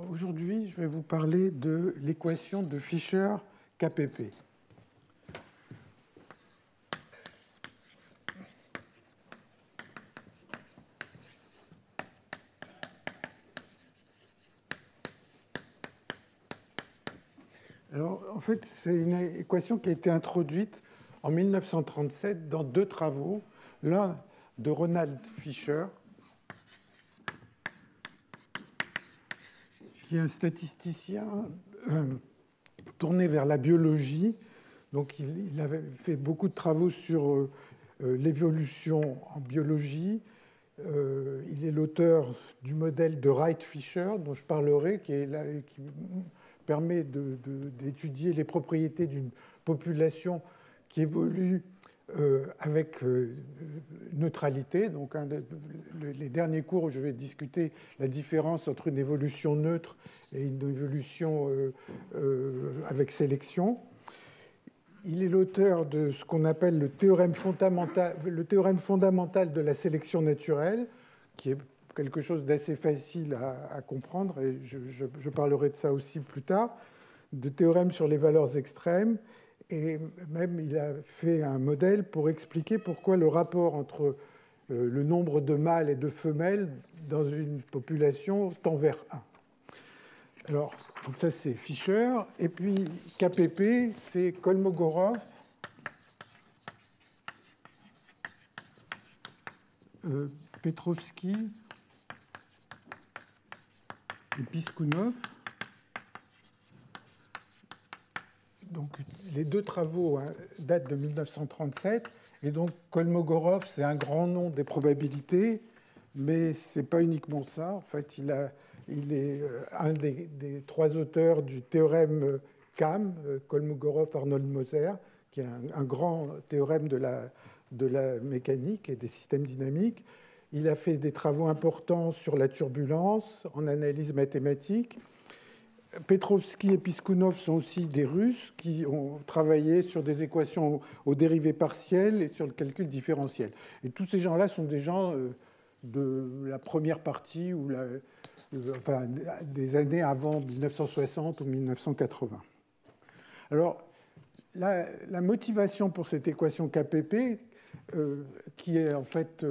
Aujourd'hui, je vais vous parler de l'équation de Fischer-KPP. Alors, en fait, c'est une équation qui a été introduite en 1937 dans deux travaux, l'un de Ronald Fisher, qui est un statisticien tourné vers la biologie. Donc, il avait fait beaucoup de travaux sur l'évolution en biologie. Il est l'auteur du modèle de Wright-Fisher, dont je parlerai, qui permet d'étudier les propriétés d'une population qui évolue avec neutralité. Donc, les derniers cours où je vais discuter la différence entre une évolution neutre et une évolution avec sélection. Il est l'auteur de ce qu'on appelle le théorème fondamental de la sélection naturelle, qui est quelque chose d'assez facile à comprendre, et je parlerai de ça aussi plus tard, de théorème sur les valeurs extrêmes, et même il a fait un modèle pour expliquer pourquoi le rapport entre le nombre de mâles et de femelles dans une population tend vers 1. Alors, donc ça c'est Fischer, et puis KPP, c'est Kolmogorov, Petrovsky et Piskunov. Donc, les deux travaux datent de 1937, et donc Kolmogorov, c'est un grand nom des probabilités, mais ce n'est pas uniquement ça. En fait, il est un des trois auteurs du théorème CAM, Kolmogorov-Arnold-Moser, qui est un grand théorème de la mécanique et des systèmes dynamiques. Il a fait des travaux importants sur la turbulence en analyse mathématique. Petrovsky et Piskunov sont aussi des Russes qui ont travaillé sur des équations aux dérivées partielles et sur le calcul différentiel. Et tous ces gens-là sont des gens de la première partie ou enfin, des années avant 1960 ou 1980. Alors, la motivation pour cette équation KPP, qui est en fait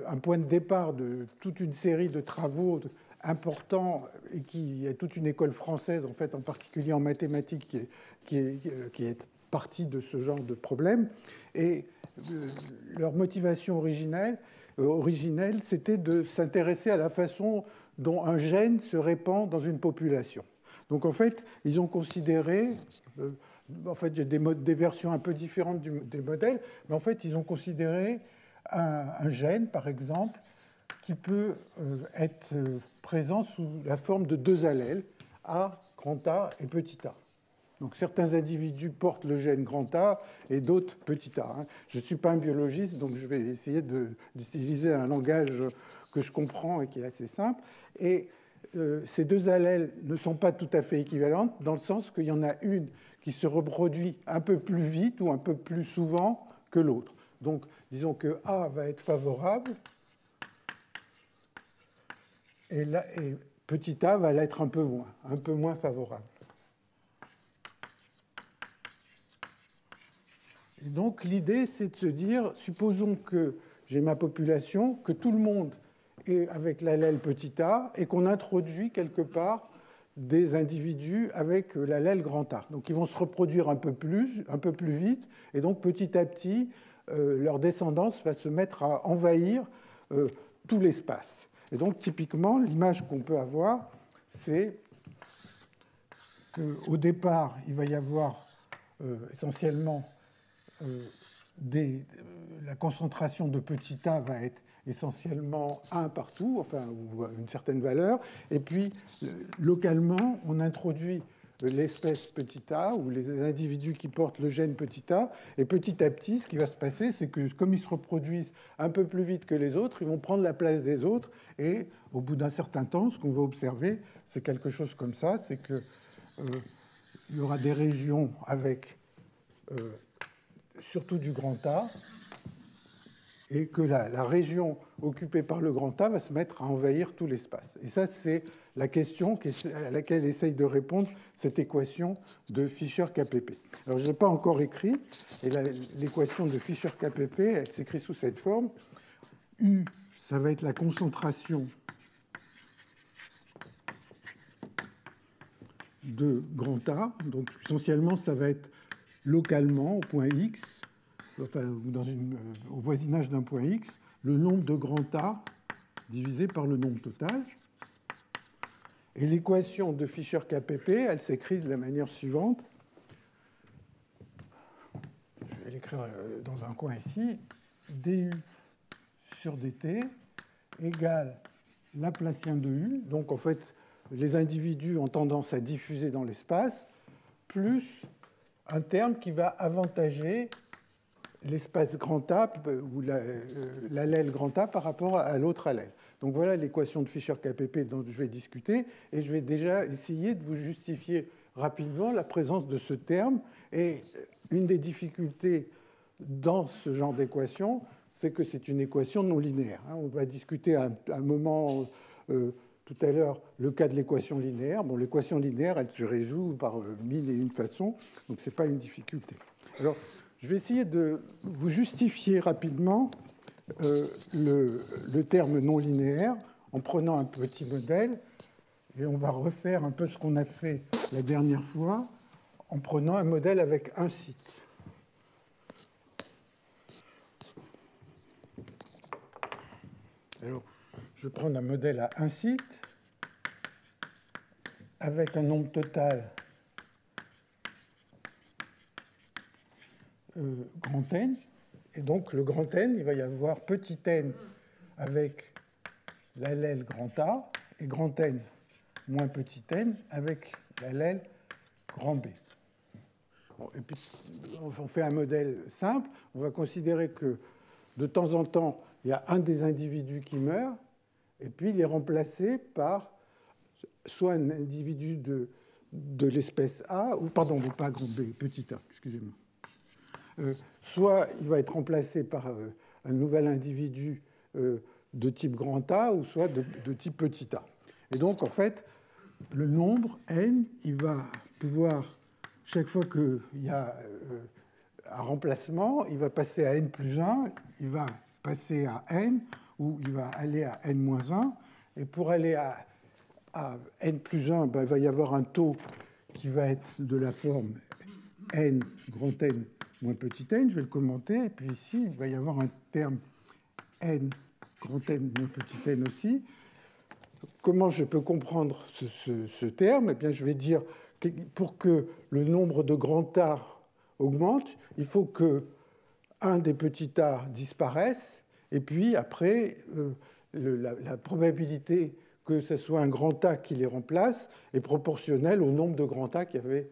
un point de départ de toute une série de travaux important et qui est toute une école française, en fait, en particulier en mathématiques, qui est partie de ce genre de problème. Et leur motivation originelle, c'était de s'intéresser à la façon dont un gène se répand dans une population. Donc, en fait, ils ont considéré, en fait, il y a des versions un peu différentes des modèles, mais en fait, ils ont considéré un gène, par exemple, qui peut être présent sous la forme de deux allèles, A, grand A et petit a. Donc certains individus portent le gène grand A et d'autres petit a. Je ne suis pas un biologiste, donc je vais essayer d'utiliser un langage que je comprends et qui est assez simple. Et ces deux allèles ne sont pas tout à fait équivalentes, dans le sens qu'il y en a une qui se reproduit un peu plus vite ou un peu plus souvent que l'autre. Donc disons que A va être favorable, et petit a va l'être un peu moins favorable. Et donc l'idée, c'est de se dire, supposons que j'ai ma population, que tout le monde est avec l'allèle petit a, et qu'on introduit quelque part des individus avec l'allèle grand A. Donc ils vont se reproduire un peu plus vite, et donc petit à petit, leur descendance va se mettre à envahir tout l'espace. Et donc, typiquement, l'image qu'on peut avoir, c'est qu'au départ, il va y avoir essentiellement la concentration de petit a va être essentiellement 1 partout, enfin, ou une certaine valeur. Et puis, localement, on introduit l'espèce petit a ou les individus qui portent le gène petit a. Et petit à petit, ce qui va se passer, c'est que comme ils se reproduisent un peu plus vite que les autres, ils vont prendre la place des autres. Et au bout d'un certain temps, ce qu'on va observer, c'est quelque chose comme ça, c'est qu'il y aura des régions avec surtout du grand A, et que la région occupée par le grand A va se mettre à envahir tout l'espace. Et ça, c'est la question à laquelle essaye de répondre cette équation de Fischer-KPP. Alors, je ne l'ai pas encore écrit, et l'équation de Fischer-KPP, elle s'écrit sous cette forme. U, ça va être la concentration de grand A. Donc, essentiellement, ça va être localement, au point X, enfin, au voisinage d'un point X, le nombre de grand A divisé par le nombre total. Et l'équation de Fischer-KPP, elle s'écrit de la manière suivante. Je vais l'écrire dans un coin ici. du sur dt égale Laplacien de u. Donc, en fait, les individus ont tendance à diffuser dans l'espace, plus un terme qui va avantager l'espace grand A ou l'allèle grand A par rapport à l'autre allèle. Donc voilà l'équation de Fischer-KPP dont je vais discuter, et je vais déjà essayer de vous justifier rapidement la présence de ce terme. Et une des difficultés dans ce genre d'équation, c'est que c'est une équation non linéaire. On va discuter à un moment tout à l'heure le cas de l'équation linéaire. Bon, l'équation linéaire, elle se résout par mille et une façons, donc ce n'est pas une difficulté. Alors, je vais essayer de vous justifier rapidement le terme non linéaire en prenant un petit modèle, et on va refaire un peu ce qu'on a fait la dernière fois en prenant un modèle avec un site. Alors, je vais prendre un modèle à un site avec un nombre total grand N. Et donc, le grand N, il va y avoir petit n avec l'allèle grand A et grand N moins petit n avec l'allèle grand B. Bon, et puis, on fait un modèle simple. On va considérer que de temps en temps, il y a un des individus qui meurt, et puis il est remplacé par soit un individu de l'espèce A, ou pardon, pas grand B, petit a, excusez-moi. Soit il va être remplacé par un nouvel individu de type grand A, ou soit de type petit a. Et donc, en fait, le nombre n, il va pouvoir, chaque fois qu'il y a un remplacement, il va passer à n plus 1, il va passer à n, ou il va aller à n-1. Et pour aller à n plus 1, ben, il va y avoir un taux qui va être de la forme n grand N moins petit n. Je vais le commenter. Et puis ici, il va y avoir un terme n grand N moins petit n aussi. Comment je peux comprendre ce terme? Eh bien, je vais dire que pour que le nombre de grands A augmente, il faut que un des petits a disparaisse, et puis après, la probabilité que ce soit un grand A qui les remplace est proportionnelle au nombre de grands A qu'il y avait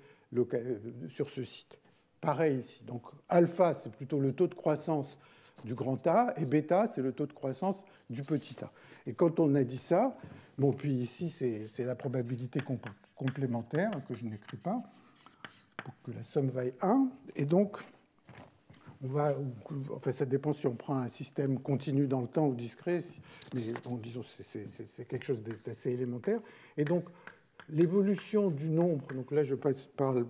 sur ce site. Pareil ici. Donc alpha, c'est plutôt le taux de croissance du grand A, et bêta, c'est le taux de croissance du petit a. Et quand on a dit ça, bon, puis ici, c'est la probabilité complémentaire que je n'écris pas, pour que la somme vaille 1. Et donc, enfin, ça dépend si on prend un système continu dans le temps ou discret, mais bon, disons c'est quelque chose d'assez élémentaire. Et donc, l'évolution du nombre, donc là je parle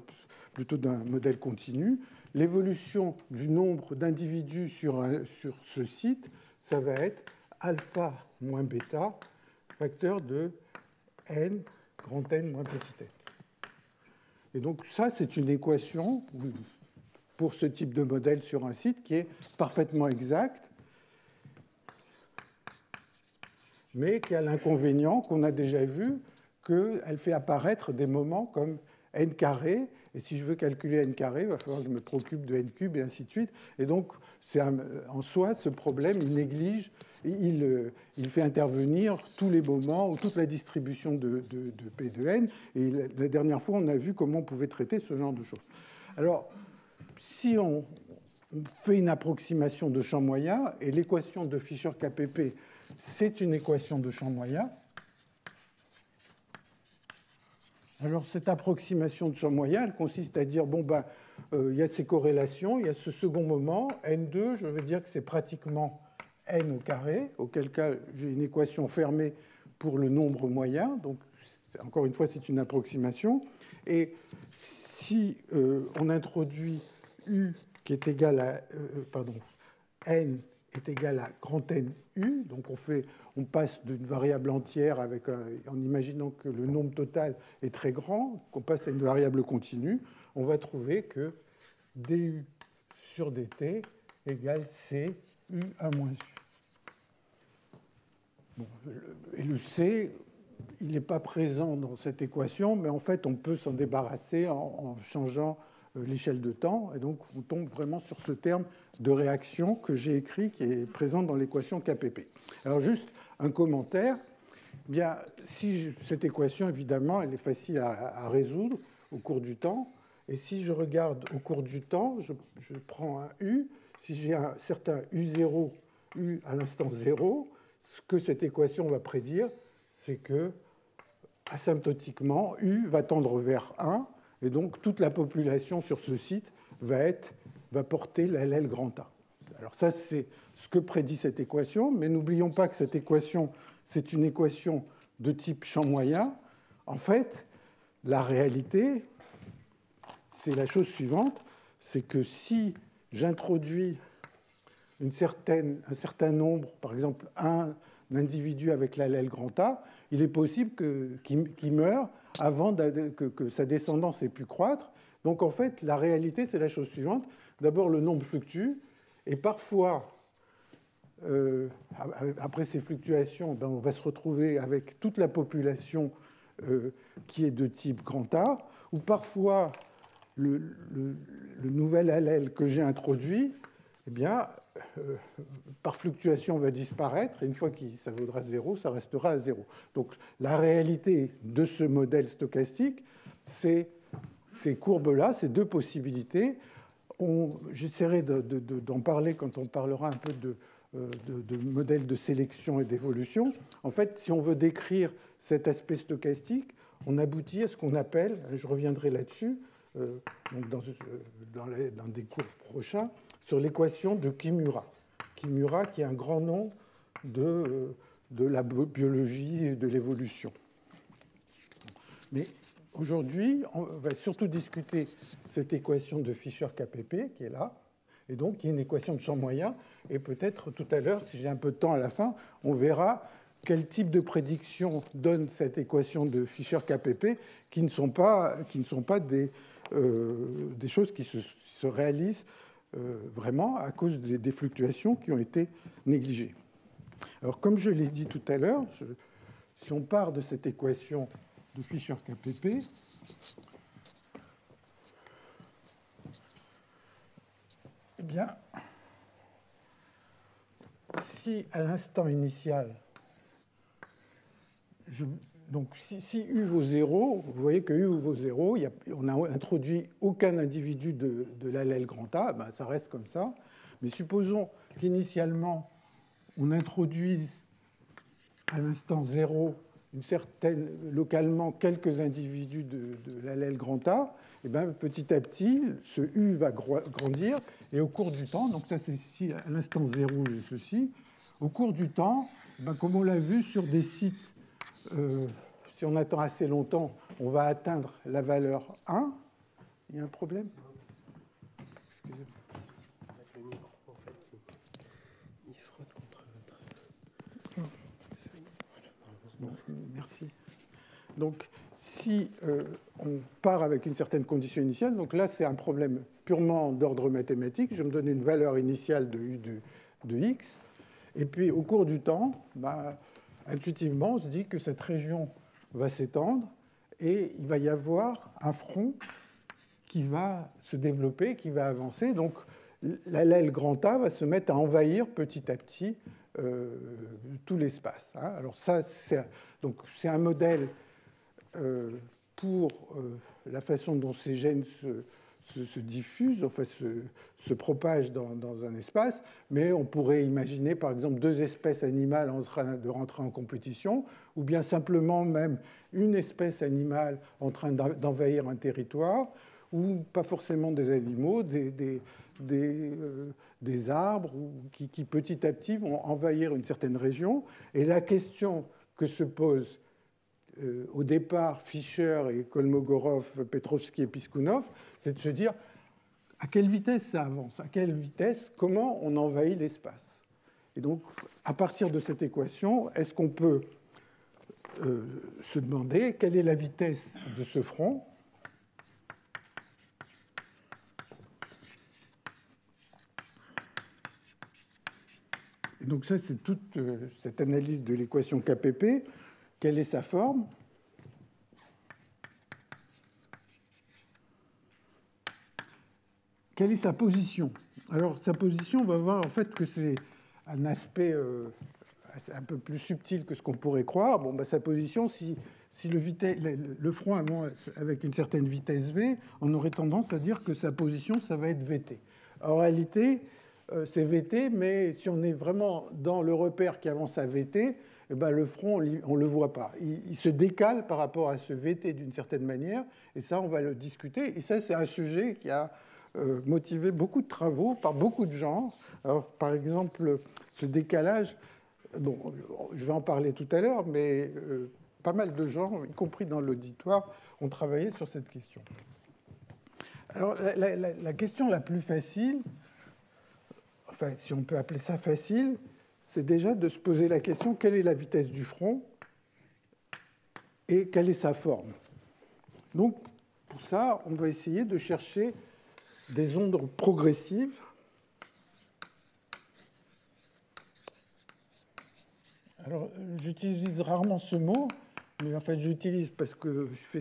plutôt d'un modèle continu, l'évolution du nombre d'individus sur ce site, ça va être alpha moins bêta, facteur de n grand N moins petit n. Et donc ça, c'est une équation pour ce type de modèle sur un site qui est parfaitement exact, mais qui a l'inconvénient qu'on a déjà vu, qu'elle fait apparaître des moments comme n carré, et si je veux calculer n carré, il va falloir que je me préoccupe de n cube, et ainsi de suite. Et donc, en soi, ce problème, il néglige, il fait intervenir tous les moments ou toute la distribution de P de n, et la dernière fois, on a vu comment on pouvait traiter ce genre de choses. Alors, si on fait une approximation de champ moyen, et l'équation de Fischer-KPP, c'est une équation de champ moyen, alors cette approximation de champ moyen, elle consiste à dire, bon, il y a ces corrélations, il y a ce second moment, N2, je veux dire que c'est pratiquement n au carré, auquel cas j'ai une équation fermée pour le nombre moyen. Donc, encore une fois, c'est une approximation. Et si on introduit u qui est égal à... n est égal à grand N U, donc on passe d'une variable entière en imaginant que le nombre total est très grand, qu'on passe à une variable continue, on va trouver que du sur dt égale c u à moins u. Bon, et le c, il n'est pas présent dans cette équation, mais en fait, on peut s'en débarrasser en changeant l'échelle de temps, et donc on tombe vraiment sur ce terme de réaction que j'ai écrit, qui est présent dans l'équation KPP. Alors juste un commentaire. Eh bien, cette équation, évidemment, elle est facile à résoudre au cours du temps, et si je regarde au cours du temps, je prends un U, si j'ai un certain U0, U à l'instant 0, ce que cette équation va prédire, c'est que, asymptotiquement, U va tendre vers 1, et donc toute la population sur ce site va porter l'allèle grand A. Alors ça, c'est ce que prédit cette équation, mais n'oublions pas que cette équation, c'est une équation de type champ moyen. En fait, la réalité, c'est la chose suivante, c'est que si j'introduis un certain nombre, par exemple un individu avec l'allèle grand A, il est possible qu'il meure avant que sa descendance ait pu croître. Donc en fait, la réalité, c'est la chose suivante. D'abord, le nombre fluctue, et parfois, après ces fluctuations, on va se retrouver avec toute la population qui est de type grand A, ou parfois, le nouvel allèle que j'ai introduit, eh bien, par fluctuation, va disparaître, et une fois que ça vaudra 0, ça restera à 0. Donc la réalité de ce modèle stochastique, c'est ces courbes-là, ces deux possibilités. J'essaierai d'en parler quand on parlera un peu de modèles de sélection et d'évolution. En fait, si on veut décrire cet aspect stochastique, on aboutit à ce qu'on appelle, je reviendrai là-dessus, dans des cours prochains, sur l'équation de Kimura. Kimura, qui est un grand nom de la biologie et de l'évolution. Mais aujourd'hui, on va surtout discuter cette équation de Fischer-KPP, qui est là, et donc qui est une équation de champ moyen. Et peut-être tout à l'heure, si j'ai un peu de temps à la fin, on verra quel type de prédiction donne cette équation de Fischer-KPP, qui ne sont pas des choses qui se réalisent vraiment à cause des fluctuations qui ont été négligées. Alors, comme je l'ai dit tout à l'heure, si on part de cette équation de Fischer-KPP, eh bien, si à l'instant initial, donc si U vaut 0, vous voyez que U vaut 0, on n'a introduit aucun individu de l'allèle grand A, ben ça reste comme ça. Mais supposons qu'initialement, on introduise à l'instant 0 localement quelques individus de l'allèle grand A, et ben petit à petit, ce U va grandir, et au cours du temps, donc ça c'est ici à l'instant 0, j'ai ceci, au cours du temps, ben comme on l'a vu sur des sites, si on attend assez longtemps, on va atteindre la valeur 1. Il y a un problème ? Excusez-moi. Le micro, en fait, il frotte contre votre... Bon, merci. Donc, si on part avec une certaine condition initiale, donc là, c'est un problème purement d'ordre mathématique. Je me donne une valeur initiale de U de X. Et puis, au cours du temps, intuitivement, on se dit que cette région va s'étendre et il va y avoir un front qui va se développer, qui va avancer. Donc, l'allèle grand A va se mettre à envahir petit à petit tout l'espace. Alors ça, c'est un modèle pour la façon dont ces gènes se diffusent, enfin se propagent dans un espace, mais on pourrait imaginer par exemple deux espèces animales en train de rentrer en compétition, ou bien simplement même une espèce animale en train d'envahir un territoire, ou pas forcément des animaux, des arbres qui petit à petit vont envahir une certaine région. Et la question que se posent au départ Fischer et Kolmogorov, Petrovski et Piskunov, c'est de se dire à quelle vitesse ça avance, à quelle vitesse, comment on envahit l'espace. Et donc, à partir de cette équation, est-ce qu'on peut se demander quelle est la vitesse de ce front ? Et donc ça, c'est toute cette analyse de l'équation KPP. Quelle est sa forme ? Quelle est sa position ? Alors, sa position, on va voir en fait que c'est un aspect un peu plus subtil que ce qu'on pourrait croire. Bon, sa position, si le front avance avec une certaine vitesse v, on aurait tendance à dire que sa position, ça va être vt. En réalité, c'est vt, mais si on est vraiment dans le repère qui avance à vt, le front, on ne le voit pas. Il se décale par rapport à ce vt d'une certaine manière, et ça, on va le discuter. Et ça, c'est un sujet qui a motivé beaucoup de travaux par beaucoup de gens. Alors, par exemple, ce décalage, bon, je vais en parler tout à l'heure, mais pas mal de gens, y compris dans l'auditoire, ont travaillé sur cette question. Alors, la question la plus facile, enfin, si on peut appeler ça facile, c'est déjà de se poser la question, quelle est la vitesse du front et quelle est sa forme? Donc, pour ça, on va essayer de chercher des ondes progressives Alors, j'utilise rarement ce mot, mais en fait, j'utilise parce que je fais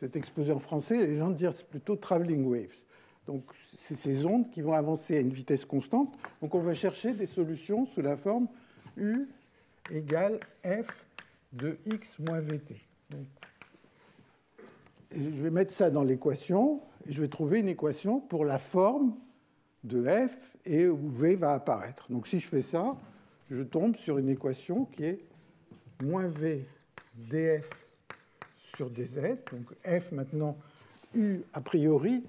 cet exposé en français, et les gens disent plutôt traveling waves. Donc, c'est ces ondes qui vont avancer à une vitesse constante. Donc, on va chercher des solutions sous la forme U égale F de x moins vt. Donc, je vais mettre ça dans l'équation, et je vais trouver une équation pour la forme de F et où V va apparaître. Donc, si je fais ça, je tombe sur une équation qui est moins V df sur dz. Donc, F maintenant, U a priori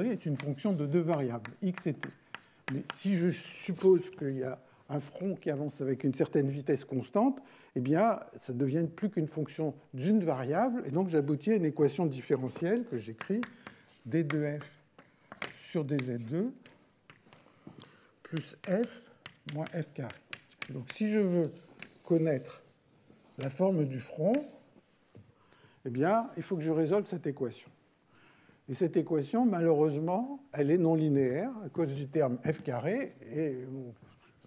est une fonction de deux variables, x et t. Mais si je suppose qu'il y a un front qui avance avec une certaine vitesse constante, eh bien, ça ne devient plus qu'une fonction d'une variable, et donc j'aboutis à une équation différentielle que j'écris d2f sur dz2 plus f moins f carré. Donc, si je veux connaître la forme du front, eh bien, il faut que je résolve cette équation. Et cette équation, malheureusement, elle est non linéaire à cause du terme f carré, et bon,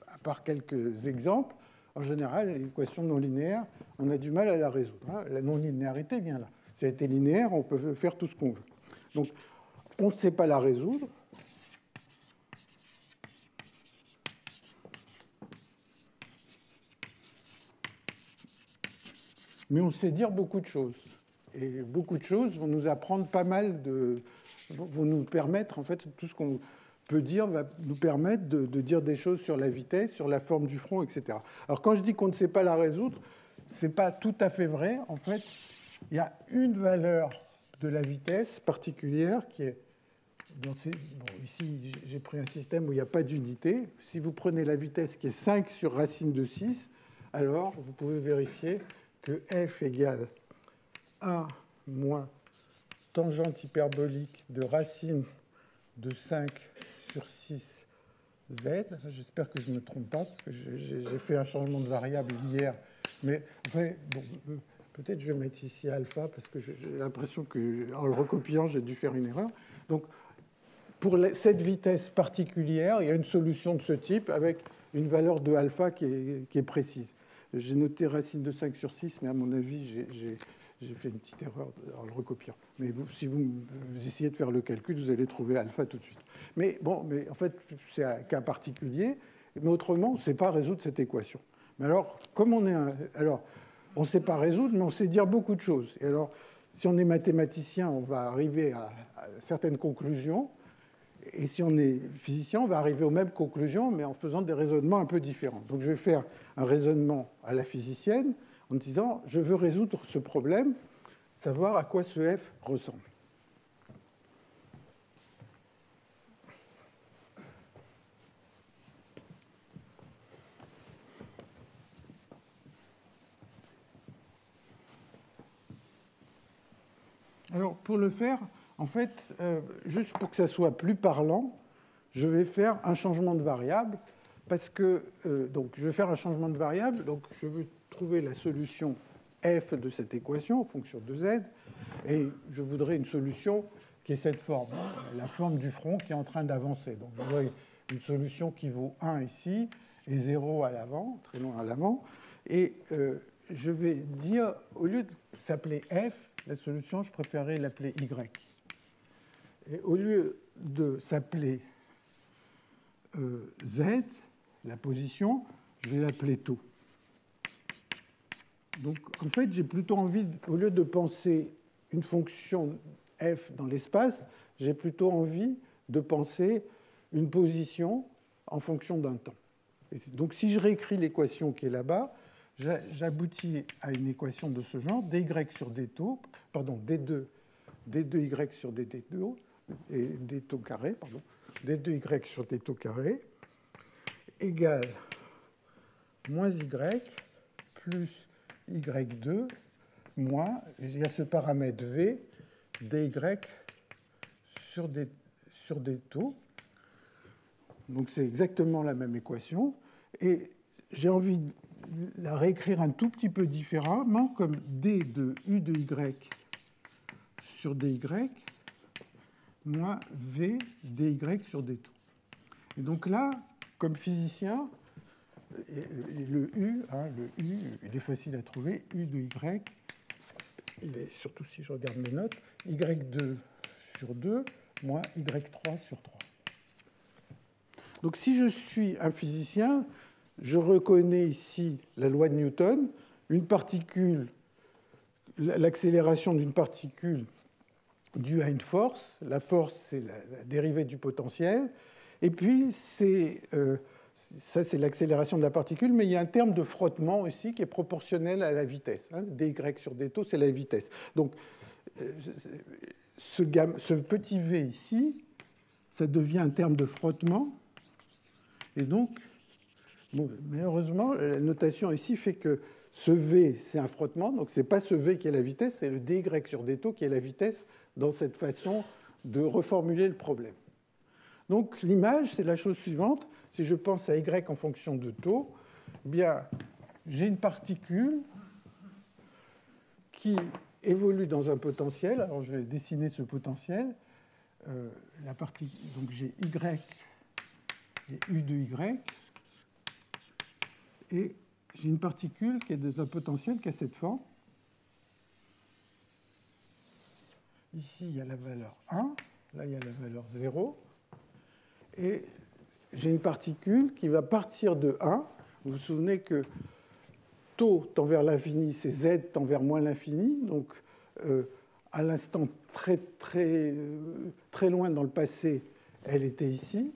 à part quelques exemples, en général, l'équation non linéaire, on a du mal à la résoudre. La non-linéarité vient là. Si elle était linéaire, on peut faire tout ce qu'on veut. Donc, on ne sait pas la résoudre. Mais on sait dire beaucoup de choses. Et beaucoup de choses vont nous apprendre pas mal vont nous permettre, en fait, tout ce qu'on peut dire va nous permettre de dire des choses sur la vitesse, sur la forme du front, etc. Alors, quand je dis qu'on ne sait pas la résoudre, ce n'est pas tout à fait vrai. En fait, il y a une valeur de la vitesse particulière qui est... Bon, ici, j'ai pris un système où il n'y a pas d'unité. Si vous prenez la vitesse qui est 5 sur racine de 6, alors vous pouvez vérifier que f égale 1 moins tangente hyperbolique de racine de 5 sur 6 z. J'espère que je ne me trompe pas, parce que j'ai fait un changement de variable hier. Mais enfin, bon, peut-être je vais mettre ici alpha, parce que j'ai l'impression qu'en le recopiant, j'ai dû faire une erreur. Donc, pour cette vitesse particulière, il y a une solution de ce type avec une valeur de alpha qui est précise. J'ai noté racine de 5 sur 6, mais à mon avis, j'ai fait une petite erreur en le recopiant. Mais si vous essayez de faire le calcul, vous allez trouver alpha tout de suite. Mais bon, en fait, c'est un cas particulier. Mais autrement, on ne sait pas résoudre cette équation. Mais alors, comme on ne sait pas résoudre, mais on sait dire beaucoup de choses. Et alors, si on est mathématicien, on va arriver à certaines conclusions. Et si on est physicien, on va arriver aux mêmes conclusions, mais en faisant des raisonnements un peu différents. Donc, je vais faire un raisonnement à la physicienne en disant, je veux résoudre ce problème, savoir à quoi ce f ressemble. Alors, pour le faire, en fait, juste pour que ça soit plus parlant, je vais faire un changement de variable, parce que, donc, je vais faire un changement de variable, donc je veux trouver la solution f de cette équation en fonction de z, et je voudrais une solution qui est cette forme, la forme du front qui est en train d'avancer. Donc, je voudrais une solution qui vaut 1 ici, et 0 à l'avant, très loin à l'avant, et je vais dire, au lieu de s'appeler f, la solution, je préférerais l'appeler y. Et au lieu de s'appeler z, la position, je vais l'appeler taux. Donc, en fait, j'ai plutôt envie, au lieu de penser une fonction f dans l'espace, j'ai plutôt envie de penser une position en fonction d'un temps. Et donc, si je réécris l'équation qui est là-bas, j'aboutis à une équation de ce genre, dy sur d taux, pardon, d2y sur dt taux, et d taux carré, pardon, d2y sur d taux carré, égale moins y plus y2 moins, il y a ce paramètre v, dy sur d taux. Donc c'est exactement la même équation. Et j'ai envie de la réécrire un tout petit peu différemment, comme d de u de y sur dy moins v dy sur d taux. Et donc là, comme physicien, le U, il est facile à trouver, U de Y, il est, surtout si je regarde mes notes, Y2 sur 2 moins Y3 sur 3. Donc si je suis un physicien, je reconnais ici la loi de Newton, une particule, l'accélération d'une particule due à une force, la force c'est la dérivée du potentiel, et puis ça, c'est l'accélération de la particule, mais il y a un terme de frottement aussi qui est proportionnel à la vitesse. dy sur d taux, c'est la vitesse. Donc, ce petit v ici, ça devient un terme de frottement. Et donc, bon, malheureusement, la notation ici fait que ce v, c'est un frottement. Donc, ce n'est pas ce v qui est la vitesse, c'est le dy sur d taux qui est la vitesse dans cette façon de reformuler le problème. Donc, l'image, c'est la chose suivante. Si je pense à y en fonction de taux, eh bien, j'ai une particule qui évolue dans un potentiel. Alors, je vais dessiner ce potentiel. Donc, j'ai y et u de y. Et j'ai une particule qui est dans un potentiel qui a cette forme. Ici, il y a la valeur 1. Là, il y a la valeur 0. Et j'ai une particule qui va partir de 1. Vous vous souvenez que taux tend vers l'infini, c'est z tend vers moins l'infini. Donc, à l'instant très loin dans le passé, elle était ici.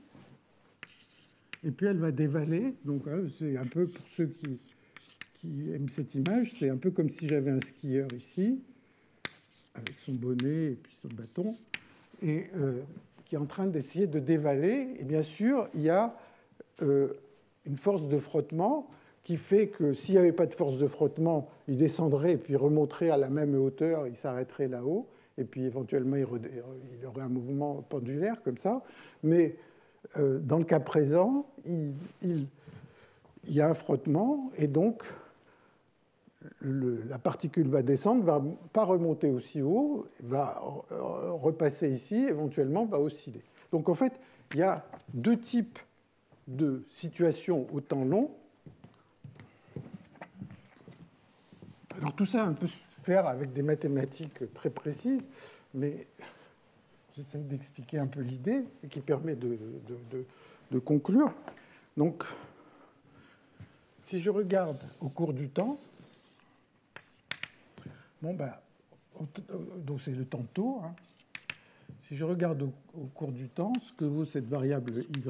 Et puis, elle va dévaler. Donc, c'est un peu, pour ceux qui aiment cette image, c'est un peu comme si j'avais un skieur ici, avec son bonnet et puis son bâton. Et qui est en train d'essayer de dévaler. Et bien sûr, il y a une force de frottement qui fait que s'il n'y avait pas de force de frottement, il descendrait et puis remonterait à la même hauteur, il s'arrêterait là-haut, et puis éventuellement il aurait un mouvement pendulaire comme ça. Mais dans le cas présent, il y a un frottement, et donc la particule va descendre, ne va pas remonter aussi haut, va repasser ici, éventuellement va osciller. Donc en fait, il y a deux types de situations au temps long. Alors tout ça, on peut se faire avec des mathématiques très précises, mais j'essaie d'expliquer un peu l'idée et qui permet de conclure. Donc, si je regarde au cours du temps, donc c'est le temps taux. Si je regarde au cours du temps ce que vaut cette variable y,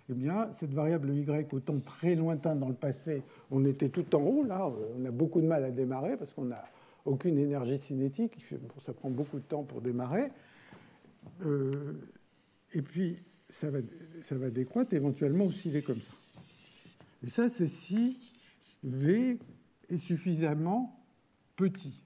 eh bien, cette variable y, au temps très lointain dans le passé, on était tout en haut, là, on a beaucoup de mal à démarrer parce qu'on n'a aucune énergie cinétique, ça prend beaucoup de temps pour démarrer. Et puis, ça va décroître, éventuellement osciller comme ça. Et ça, c'est si V est suffisamment petit.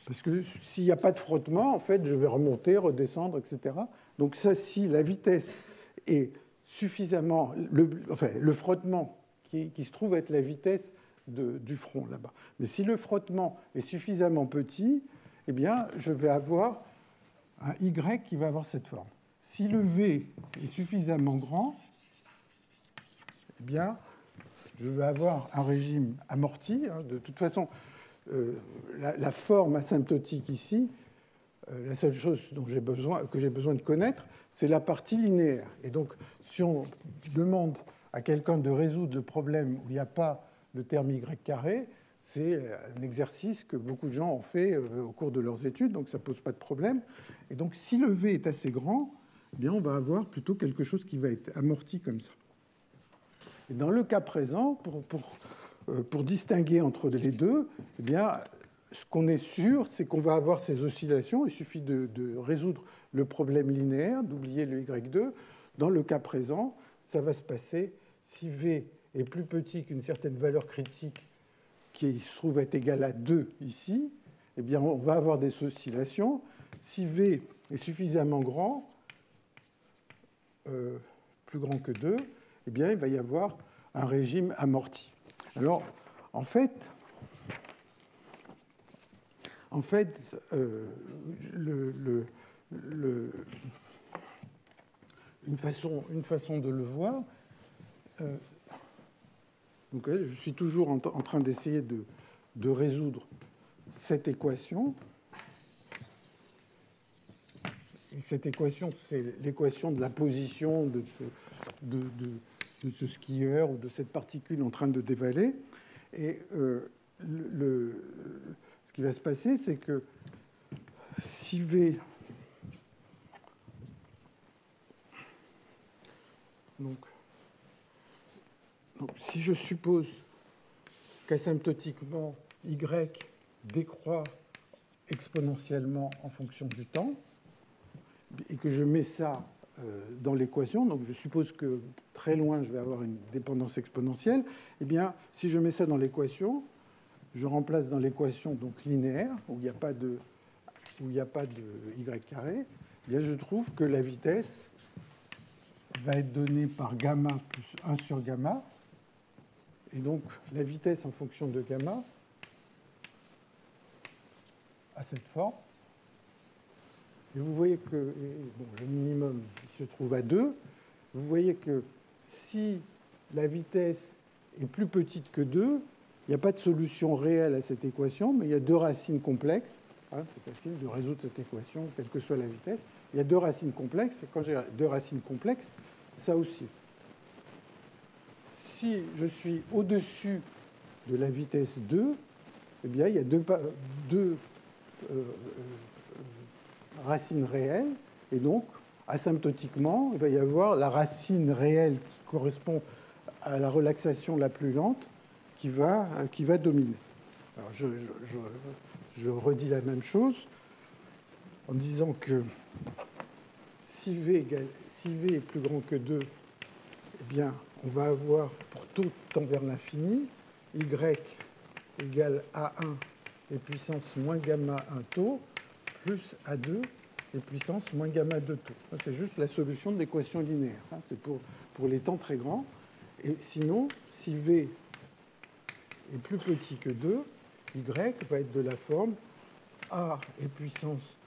Parce que s'il n'y a pas de frottement, en fait, je vais remonter, redescendre, etc. Donc ça, si la vitesse est suffisamment... le frottement qui se trouve être la vitesse du front là-bas. Mais si le frottement est suffisamment petit, eh bien, je vais avoir un Y qui va avoir cette forme. Si le V est suffisamment grand, eh bien, je vais avoir un régime amorti. De toute façon, la forme asymptotique ici, la seule chose que j'ai besoin de connaître, c'est la partie linéaire. Et donc, si on demande à quelqu'un de résoudre le problème où il n'y a pas le terme y carré, c'est un exercice que beaucoup de gens ont fait au cours de leurs études, donc ça ne pose pas de problème. Et donc, si le V est assez grand, eh bien, on va avoir plutôt quelque chose qui va être amorti comme ça. Et dans le cas présent, pour distinguer entre les deux, eh bien, ce qu'on est sûr, c'est qu'on va avoir ces oscillations. Il suffit de résoudre le problème linéaire, d'oublier le Y2. Dans le cas présent, ça va se passer si V est plus petit qu'une certaine valeur critique qui se trouve être égale à 2 ici, eh bien, on va avoir des oscillations. Si V est suffisamment grand, plus grand que 2, eh bien, il va y avoir un régime amorti. Alors, en fait une façon de le voir, donc, je suis toujours en train d'essayer de résoudre cette équation. Et cette équation, c'est l'équation de la position de ce skieur ou de cette particule en train de dévaler. Et ce qui va se passer, c'est que si V... Donc, si je suppose qu'asymptotiquement Y décroît exponentiellement en fonction du temps, et que je mets ça dans l'équation, donc je suppose que très loin, je vais avoir une dépendance exponentielle, eh bien, si je mets ça dans l'équation, je remplace dans l'équation donc linéaire, où il n'y a pas de Y carré, eh bien, je trouve que la vitesse va être donnée par gamma plus 1 sur gamma. Et donc, la vitesse en fonction de gamma a cette forme. Et vous voyez que le minimum il se trouve à 2. Vous voyez que si la vitesse est plus petite que 2, il n'y a pas de solution réelle à cette équation, mais il y a deux racines complexes. C'est facile de résoudre cette équation, quelle que soit la vitesse. Il y a deux racines complexes, et quand j'ai deux racines complexes, ça aussi. Si je suis au-dessus de la vitesse 2, eh bien, il y a deux racines réelles, et donc, asymptotiquement, il va y avoir la racine réelle qui correspond à la relaxation la plus lente qui va dominer. Alors, je redis la même chose en disant que si V est plus grand que 2, eh bien, on va avoir, pour tout tend vers l'infini, Y égale A1 et puissance moins gamma 1 taux, plus A2 et puissance moins gamma 2 taux. C'est juste la solution de l'équation linéaire. C'est pour les temps très grands. Et sinon, si V est plus petit que 2, Y va être de la forme A et puissance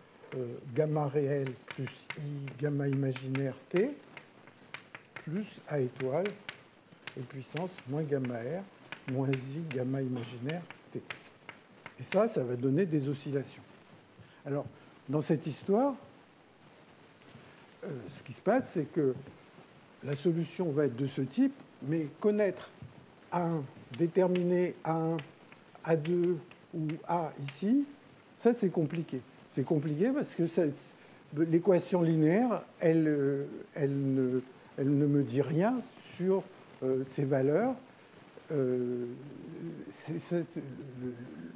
gamma réel plus I gamma imaginaire T, plus A étoile et puissance moins gamma R moins I gamma imaginaire T. Et ça va donner des oscillations. Alors, dans cette histoire, ce qui se passe, c'est que la solution va être de ce type, mais connaître A1, déterminer A1, A2 ou A ici, ça c'est compliqué. C'est compliqué parce que l'équation linéaire, elle ne me dit rien sur ces valeurs.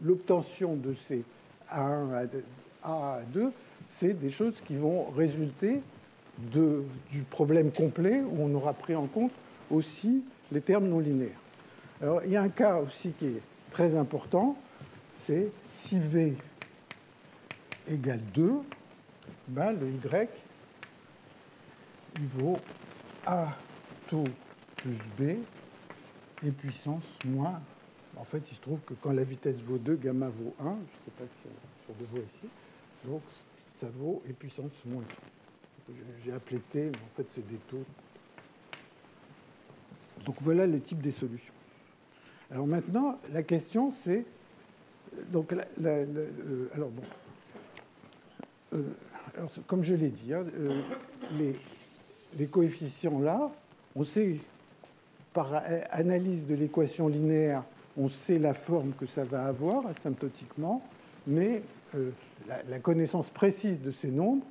L'obtention de ces A1 à A2, c'est des choses qui vont résulter du problème complet où on aura pris en compte aussi les termes non linéaires. Alors, il y a un cas aussi qui est très important, c'est si V égale 2, ben, le y, il vaut A tau plus B et puissance moins. En fait, il se trouve que quand la vitesse vaut 2, gamma vaut 1. Je ne sais pas si on le voit ici. Donc, ça vaut et puissance moins 3. J'ai appelé T, mais en fait, c'est des taux. Donc, voilà le type des solutions. Alors maintenant, la question, c'est... Donc, alors, bon. Alors, comme je l'ai dit, hein, les coefficients là, on sait, par analyse de l'équation linéaire, on sait la forme que ça va avoir asymptotiquement, mais la connaissance précise de ces nombres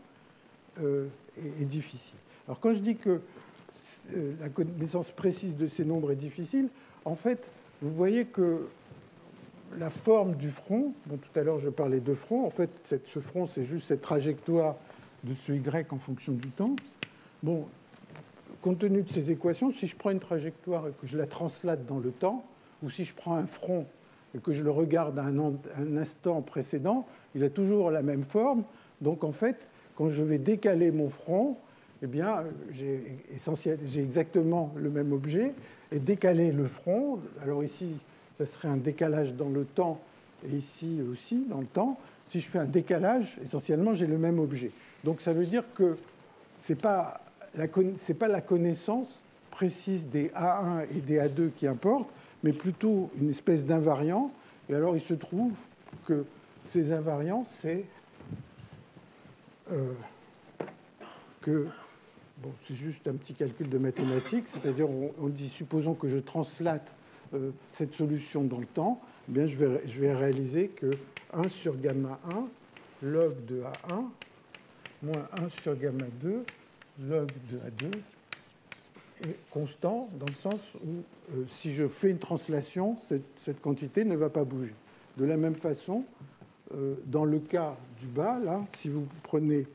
est difficile. Alors quand je dis que la connaissance précise de ces nombres est difficile, en fait, vous voyez que la forme du front, dont tout à l'heure je parlais de front, en fait, ce front, c'est juste cette trajectoire de ce y en fonction du temps. Bon, compte tenu de ces équations, si je prends une trajectoire et que je la translate dans le temps, ou si je prends un front et que je le regarde à un instant précédent, il a toujours la même forme. Donc, en fait, quand je vais décaler mon front, eh bien, j'ai exactement le même objet. Et décaler le front, alors ici, ça serait un décalage dans le temps, et ici aussi, dans le temps. Si je fais un décalage, essentiellement, j'ai le même objet. Donc, ça veut dire que ce n'est pas la connaissance précise des A1 et des A2 qui importe, mais plutôt une espèce d'invariant. Et alors, il se trouve que ces invariants, c'est c'est juste un petit calcul de mathématiques, c'est-à-dire on dit, supposons que je translate cette solution dans le temps, eh bien je vais réaliser que 1 sur gamma 1 log de A1 moins 1 sur gamma 2 log de A2 est constant dans le sens où si je fais une translation, cette quantité ne va pas bouger. De la même façon, dans le cas du bas, là, si vous prenez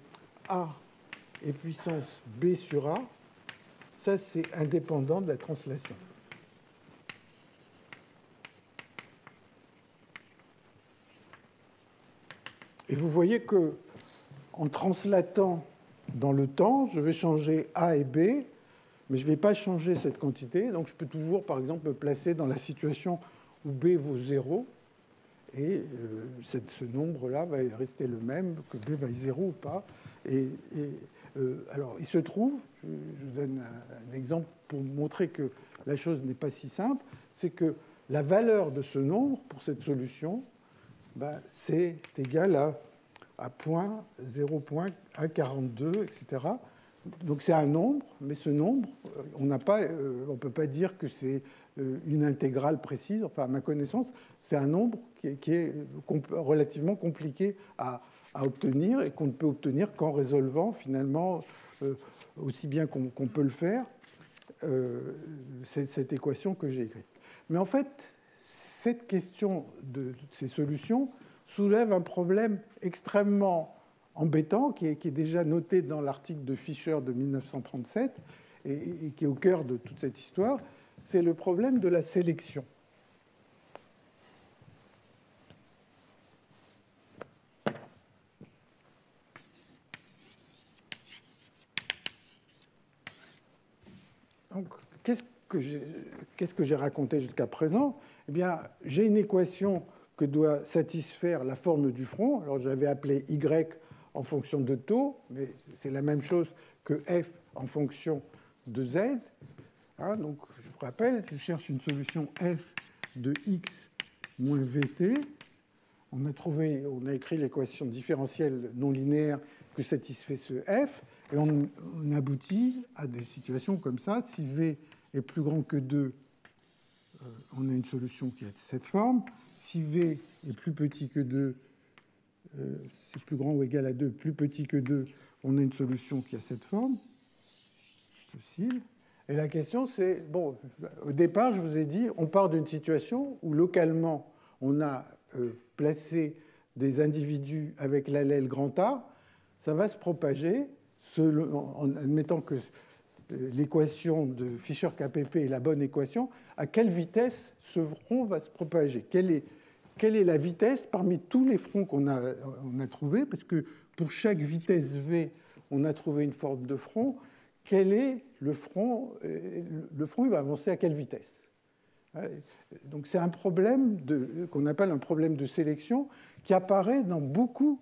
A et puissance B sur A, ça c'est indépendant de la translation. Et vous voyez que en translatant dans le temps, je vais changer A et B, mais je ne vais pas changer cette quantité. Donc je peux toujours, par exemple, me placer dans la situation où B vaut 0, et ce nombre-là va rester le même, que B vaille 0 ou pas. Alors, il se trouve, je vous donne un exemple pour montrer que la chose n'est pas si simple, c'est que la valeur de ce nombre pour cette solution, c'est égal à 0,142, etc. Donc c'est un nombre, mais ce nombre, on ne peut pas dire que c'est une intégrale précise. Enfin, à ma connaissance, c'est un nombre qui est relativement compliqué à obtenir et qu'on ne peut obtenir qu'en résolvant finalement, aussi bien qu'on peut le faire, cette équation que j'ai écrite. Mais en fait, cette question de ces solutions soulève un problème extrêmement embêtant qui est déjà noté dans l'article de Fisher de 1937 et qui est au cœur de toute cette histoire, c'est le problème de la sélection. Donc, qu'est-ce que j'ai raconté jusqu'à présent? Eh bien, j'ai une équation que doit satisfaire la forme du front. Alors, j'avais appelé Y en fonction de taux, mais c'est la même chose que F en fonction de Z. Hein, donc, je vous rappelle, je cherche une solution F de X moins VT. On a écrit l'équation différentielle non linéaire que satisfait ce F, et on aboutit à des situations comme ça. Si V est plus grand que 2, on a une solution qui a cette forme. Si V est plus petit que 2, c'est plus grand ou égal à 2, plus petit que 2, on a une solution qui a cette forme. Possible. Et la question, c'est, bon, au départ, je vous ai dit, on part d'une situation où localement, on a placé des individus avec l'allèle grand A, ça va se propager en admettant que l'équation de Fisher-KPP est la bonne équation. À quelle vitesse ce front va se propager? quelle est la vitesse parmi tous les fronts qu'on a trouvés, parce que pour chaque vitesse v, on a trouvé une forme de front. Quel est le front? Le front, il va avancer à quelle vitesse? Donc c'est un problème qu'on appelle un problème de sélection qui apparaît dans beaucoup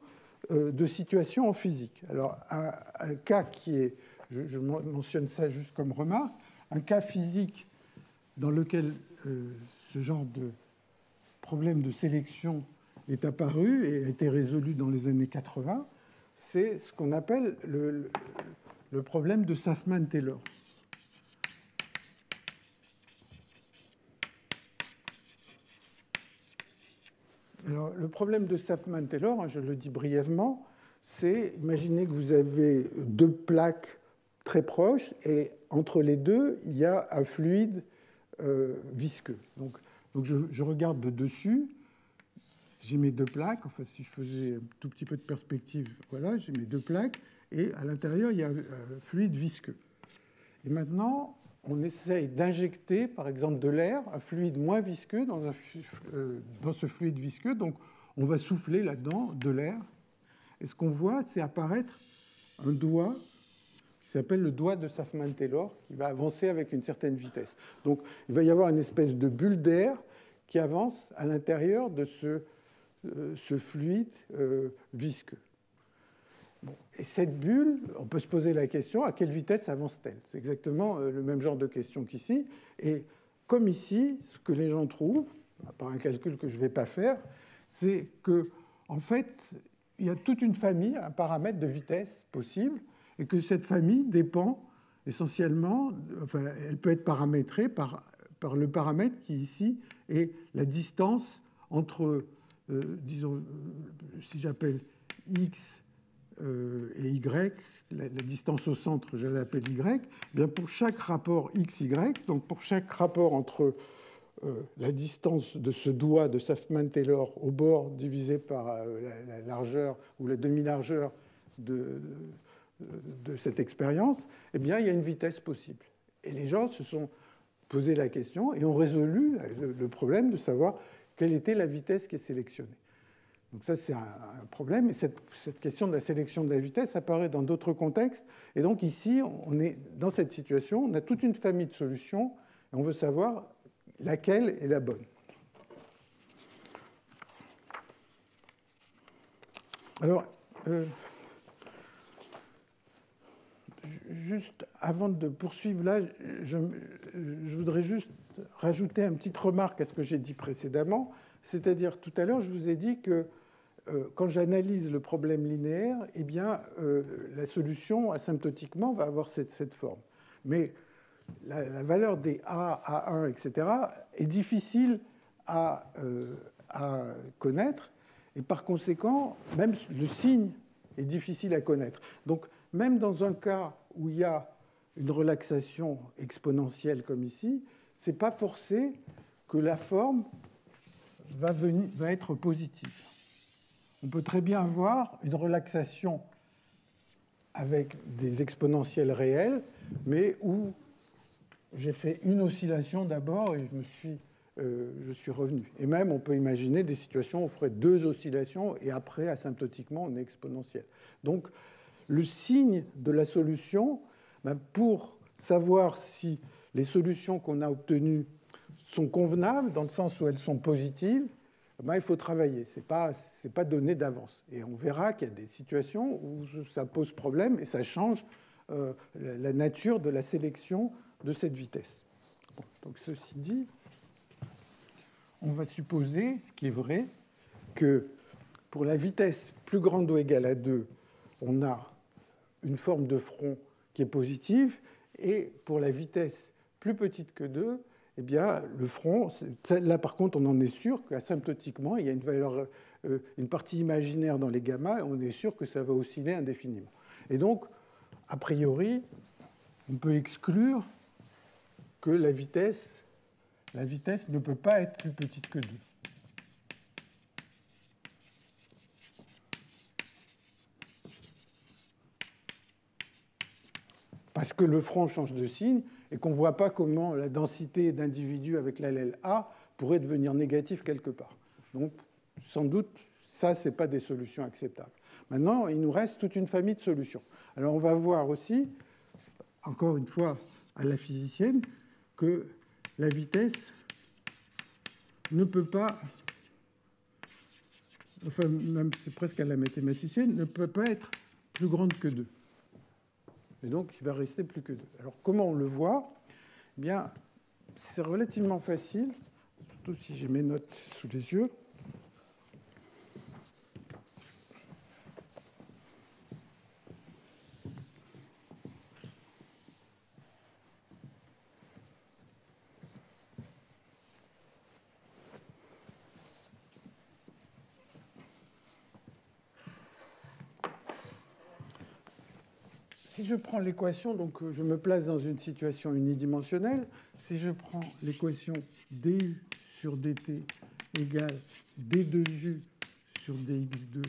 de situations en physique. Alors un cas qui est, je mentionne ça juste comme remarque, un cas physique dans lequel ce genre de problème de sélection est apparu et a été résolu dans les années 80, c'est ce qu'on appelle le problème de Saffman-Taylor. Alors, le problème de Saffman-Taylor, je le dis brièvement, c'est, imaginez que vous avez deux plaques très proches et entre les deux, il y a un fluide visqueux. Donc je regarde de dessus, j'ai mes deux plaques, enfin si je faisais un tout petit peu de perspective, voilà, j'ai mes deux plaques, et à l'intérieur, il y a un fluide visqueux. Et maintenant, on essaye d'injecter, par exemple, de l'air, un fluide moins visqueux dans ce fluide visqueux. Donc, on va souffler là-dedans de l'air. Et ce qu'on voit, c'est apparaître un doigt qui s'appelle le doigt de Saffman-Taylor, qui va avancer avec une certaine vitesse. Donc, il va y avoir une espèce de bulle d'air qui avance à l'intérieur de ce fluide visqueux. Bon. Et cette bulle, on peut se poser la question, à quelle vitesse avance-t-elle? C'est exactement le même genre de question qu'ici. Et comme ici, ce que les gens trouvent, par un calcul que je ne vais pas faire, c'est que, en fait, il y a toute une famille, un paramètre de vitesse possible, et que cette famille dépend essentiellement, enfin, elle peut être paramétrée par le paramètre qui, ici, est la distance entre, disons, si j'appelle x et y, la distance au centre, je l'appelle y, bien pour chaque rapport xy, donc pour chaque rapport entre la distance de ce doigt de Saffman-Taylor au bord divisé par la largeur ou la demi-largeur de cette expérience, eh bien, il y a une vitesse possible. Et les gens se sont posé la question et ont résolu le problème de savoir quelle était la vitesse qui est sélectionnée. Donc ça, c'est un problème. Et cette question de la sélection de la vitesse apparaît dans d'autres contextes. Et donc ici, on est dans cette situation, on a toute une famille de solutions, et on veut savoir laquelle est la bonne. Alors, juste avant de poursuivre là, je voudrais juste rajouter une petite remarque à ce que j'ai dit précédemment. C'est-à-dire, tout à l'heure, je vous ai dit que quand j'analyse le problème linéaire, eh bien, la solution asymptotiquement va avoir cette forme. Mais la valeur des A, A1, etc. est difficile à connaître, et par conséquent, même le signe est difficile à connaître. Donc, même dans un cas où il y a une relaxation exponentielle comme ici, ce n'est pas forcé que la forme va être positive. On peut très bien avoir une relaxation avec des exponentielles réelles, mais où j'ai fait une oscillation d'abord et je suis revenu. Et même, on peut imaginer des situations où on ferait deux oscillations et après, asymptotiquement, on est exponentiel. Donc, le signe de la solution, pour savoir si les solutions qu'on a obtenues sont convenables, dans le sens où elles sont positives, il faut travailler. Ce n'est pas donné d'avance. Et on verra qu'il y a des situations où ça pose problème et ça change la nature de la sélection de cette vitesse. Bon, donc ceci dit, on va supposer, ce qui est vrai, que pour la vitesse plus grande ou égale à 2, on a une forme de front qui est positive, et pour la vitesse plus petite que 2, eh bien, le front, là par contre, on en est sûr qu'asymptotiquement, il y a une valeur, une partie imaginaire dans les gamma, et on est sûr que ça va osciller indéfiniment. Et donc, a priori, on peut exclure que la vitesse ne peut pas être plus petite que 2. Parce que le front change de signe et qu'on ne voit pas comment la densité d'individus avec l'allèle A pourrait devenir négative quelque part. Donc, sans doute, ça, ce n'est pas des solutions acceptables. Maintenant, il nous reste toute une famille de solutions. Alors, on va voir aussi, encore une fois, à la physicienne, que la vitesse ne peut pas, enfin, même c'est presque à la mathématicienne, ne peut pas être plus grande que 2. Et donc, il va rester plus que 2. Alors, comment on le voit? Eh bien, c'est relativement facile, surtout si j'ai mes notes sous les yeux. Si je prends l'équation, donc je me place dans une situation unidimensionnelle, si je prends l'équation du sur dt égale d2u sur dx2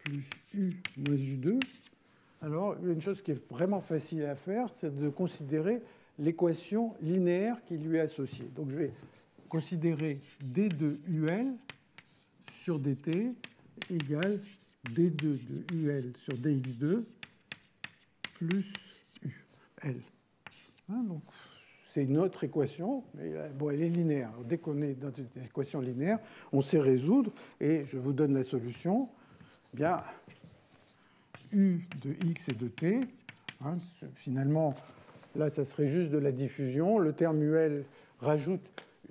plus u moins u2, alors une chose qui est vraiment facile à faire, c'est de considérer l'équation linéaire qui lui est associée. Donc je vais considérer d de ul sur dt égale d2 de ul sur dx2 plus UL. Hein, donc, c'est une autre équation, mais bon, elle est linéaire. Dès qu'on est dans une équation linéaire, on sait résoudre, et je vous donne la solution. Eh bien, U de x et de t, hein, finalement, là, ça serait juste de la diffusion. Le terme UL rajoute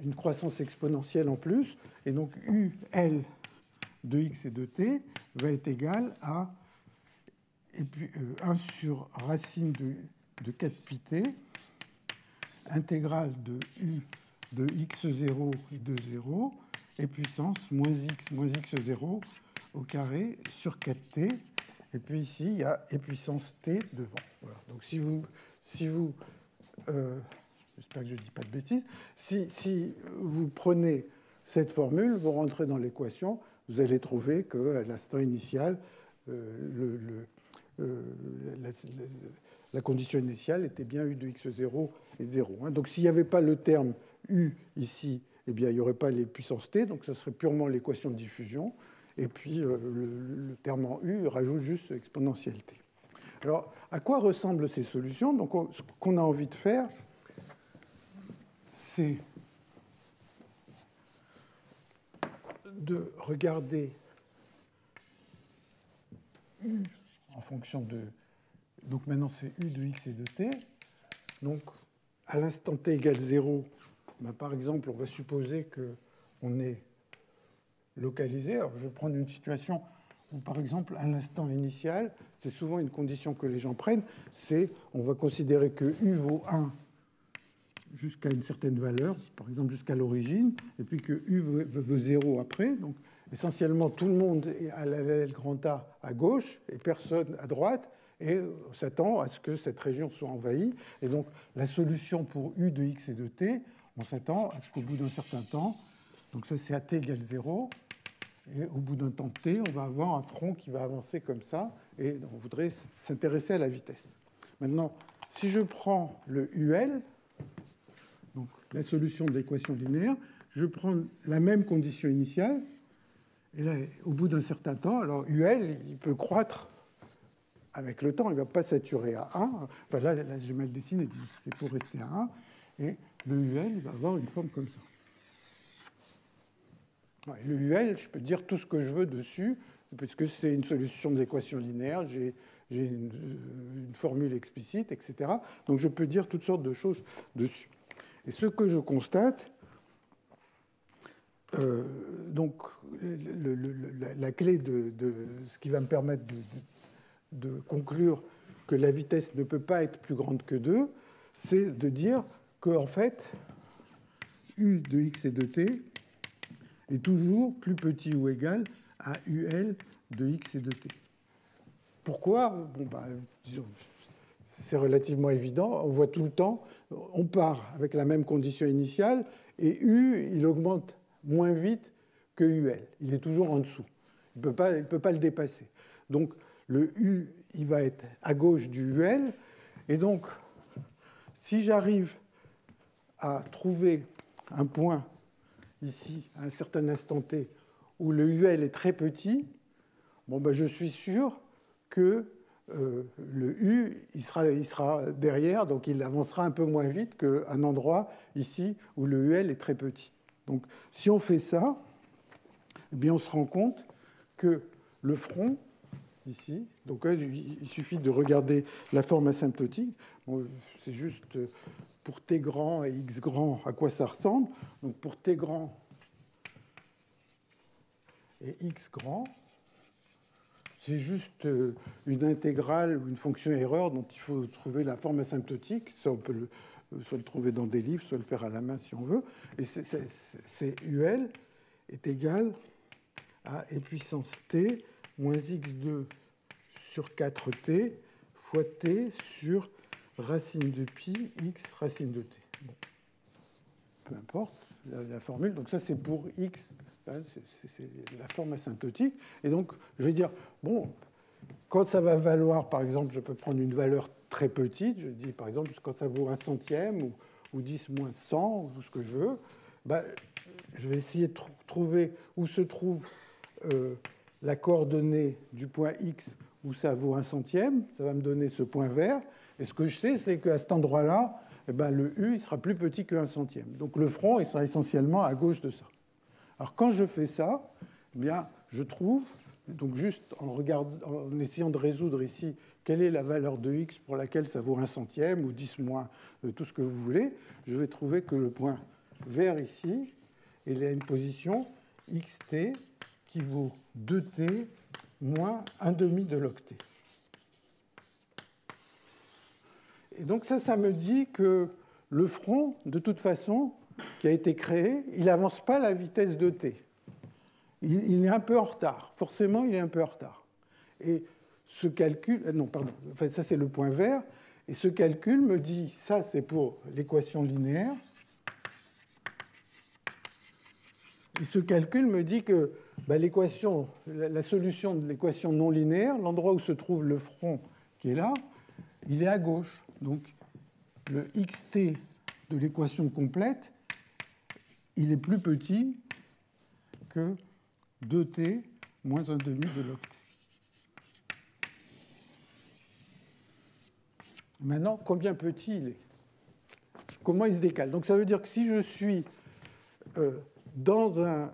une croissance exponentielle en plus, et donc UL de x et de t va être égal à et puis 1 sur racine de 4 pi t, intégrale de u de x0 et de 0, et puissance moins x0 au carré sur 4t. Et puis ici, il y a et puissance t devant. Voilà. Donc si vous j'espère que je ne dis pas de bêtises, si vous prenez cette formule, vous rentrez dans l'équation, vous allez trouver qu'à l'instant initial, la condition initiale était bien u de x0 et 0. Donc s'il n'y avait pas le terme u ici, eh bien, il n'y aurait pas les puissances t, donc ce serait purement l'équation de diffusion. Et puis le terme en u rajoute juste exponentielle t. Alors, à quoi ressemblent ces solutions? Donc, ce qu'on a envie de faire, c'est de regarder u en fonction de... Donc maintenant, c'est u de x et de t. Donc, à l'instant t égale 0, ben, par exemple, on va supposer qu'on est localisé. Alors, je vais prendre une situation où, par exemple, à l'instant initial, c'est souvent une condition que les gens prennent, c'est on va considérer que u vaut 1 jusqu'à une certaine valeur, par exemple jusqu'à l'origine, et puis que u veut 0 après. Donc, essentiellement, tout le monde est à la grand A à gauche et personne à droite, et on s'attend à ce que cette région soit envahie. Et donc, la solution pour u de x et de t, on s'attend à ce qu'au bout d'un certain temps, donc ça c'est à t égale 0, et au bout d'un temps t, on va avoir un front qui va avancer comme ça, et on voudrait s'intéresser à la vitesse. Maintenant, si je prends le UL, donc la solution de l'équation linéaire, je prends la même condition initiale, et là, au bout d'un certain temps, alors UL, il peut croître avec le temps, il ne va pas saturer à 1. Enfin là j'ai mal dessiné, c'est pour rester à 1, et le UL, il va avoir une forme comme ça. Le UL, je peux dire tout ce que je veux dessus, puisque c'est une solution de l'équation linéaire, j'ai une formule explicite, etc. Donc je peux dire toutes sortes de choses dessus. Et ce que je constate, donc la clé de ce qui va me permettre de conclure que la vitesse ne peut pas être plus grande que 2, c'est de dire qu'en fait, u de x et de t est toujours plus petit ou égal à UL de x et de t. Pourquoi? Bon, disons, c'est relativement évident. On voit tout le temps, on part avec la même condition initiale, et U, il augmente moins vite que UL. Il est toujours en dessous. Il ne peut pas le dépasser. Donc, le U, il va être à gauche du UL. Et donc, si j'arrive à trouver un point ici, à un certain instant t, où le UL est très petit, bon, ben, je suis sûr que le U, il sera derrière, donc il avancera un peu moins vite qu'un endroit ici où le UL est très petit. Donc si on fait ça, eh bien, on se rend compte que le front, ici, donc il suffit de regarder la forme asymptotique, bon, c'est juste pour t grand et x grand à quoi ça ressemble. Donc pour t grand et x grand, c'est juste une intégrale ou une fonction erreur dont il faut trouver la forme asymptotique. Ça, on peut soit le trouver dans des livres, soit le faire à la main si on veut. Et c'est UL est égal à e puissance t moins x2 sur 4t fois t sur racine de pi x racine de t. Bon. Peu importe la formule. Donc ça, c'est pour x. C'est la forme asymptotique. Et donc, je vais dire, bon, quand ça va valoir, par exemple, je peux prendre une valeur très petite. Je dis, par exemple, quand ça vaut 1/100 ou 10 moins 100, ou ce que je veux, ben, je vais essayer de trouver où se trouve la coordonnée du point x où ça vaut 1/100. Ça va me donner ce point vert. Et ce que je sais, c'est qu'à cet endroit-là, eh ben, le U il sera plus petit que 1/100. Donc le front il sera essentiellement à gauche de ça. Alors quand je fais ça, eh bien, je trouve, donc juste en essayant de résoudre ici quelle est la valeur de x pour laquelle ça vaut 1/100 ou 10 moins tout ce que vous voulez, je vais trouver que le point vert ici, il a une position xt qui vaut 2t moins 1/2 de log t. Et donc ça me dit que le front, de toute façon, qui a été créé, il n'avance pas à la vitesse de t. Il est un peu en retard. Forcément, il est un peu en retard. Et ce calcul... Non, pardon. Enfin, ça, c'est le point vert. Et ce calcul me dit... Ça, c'est pour l'équation linéaire. Et ce calcul me dit que l'équation, la solution de l'équation non linéaire, l'endroit où se trouve le front qui est là, il est à gauche. Donc, le xt de l'équation complète, il est plus petit que 2t moins 1/2 de log t. Maintenant, combien petit il est? Comment il se décale? Donc ça veut dire que si je suis dans un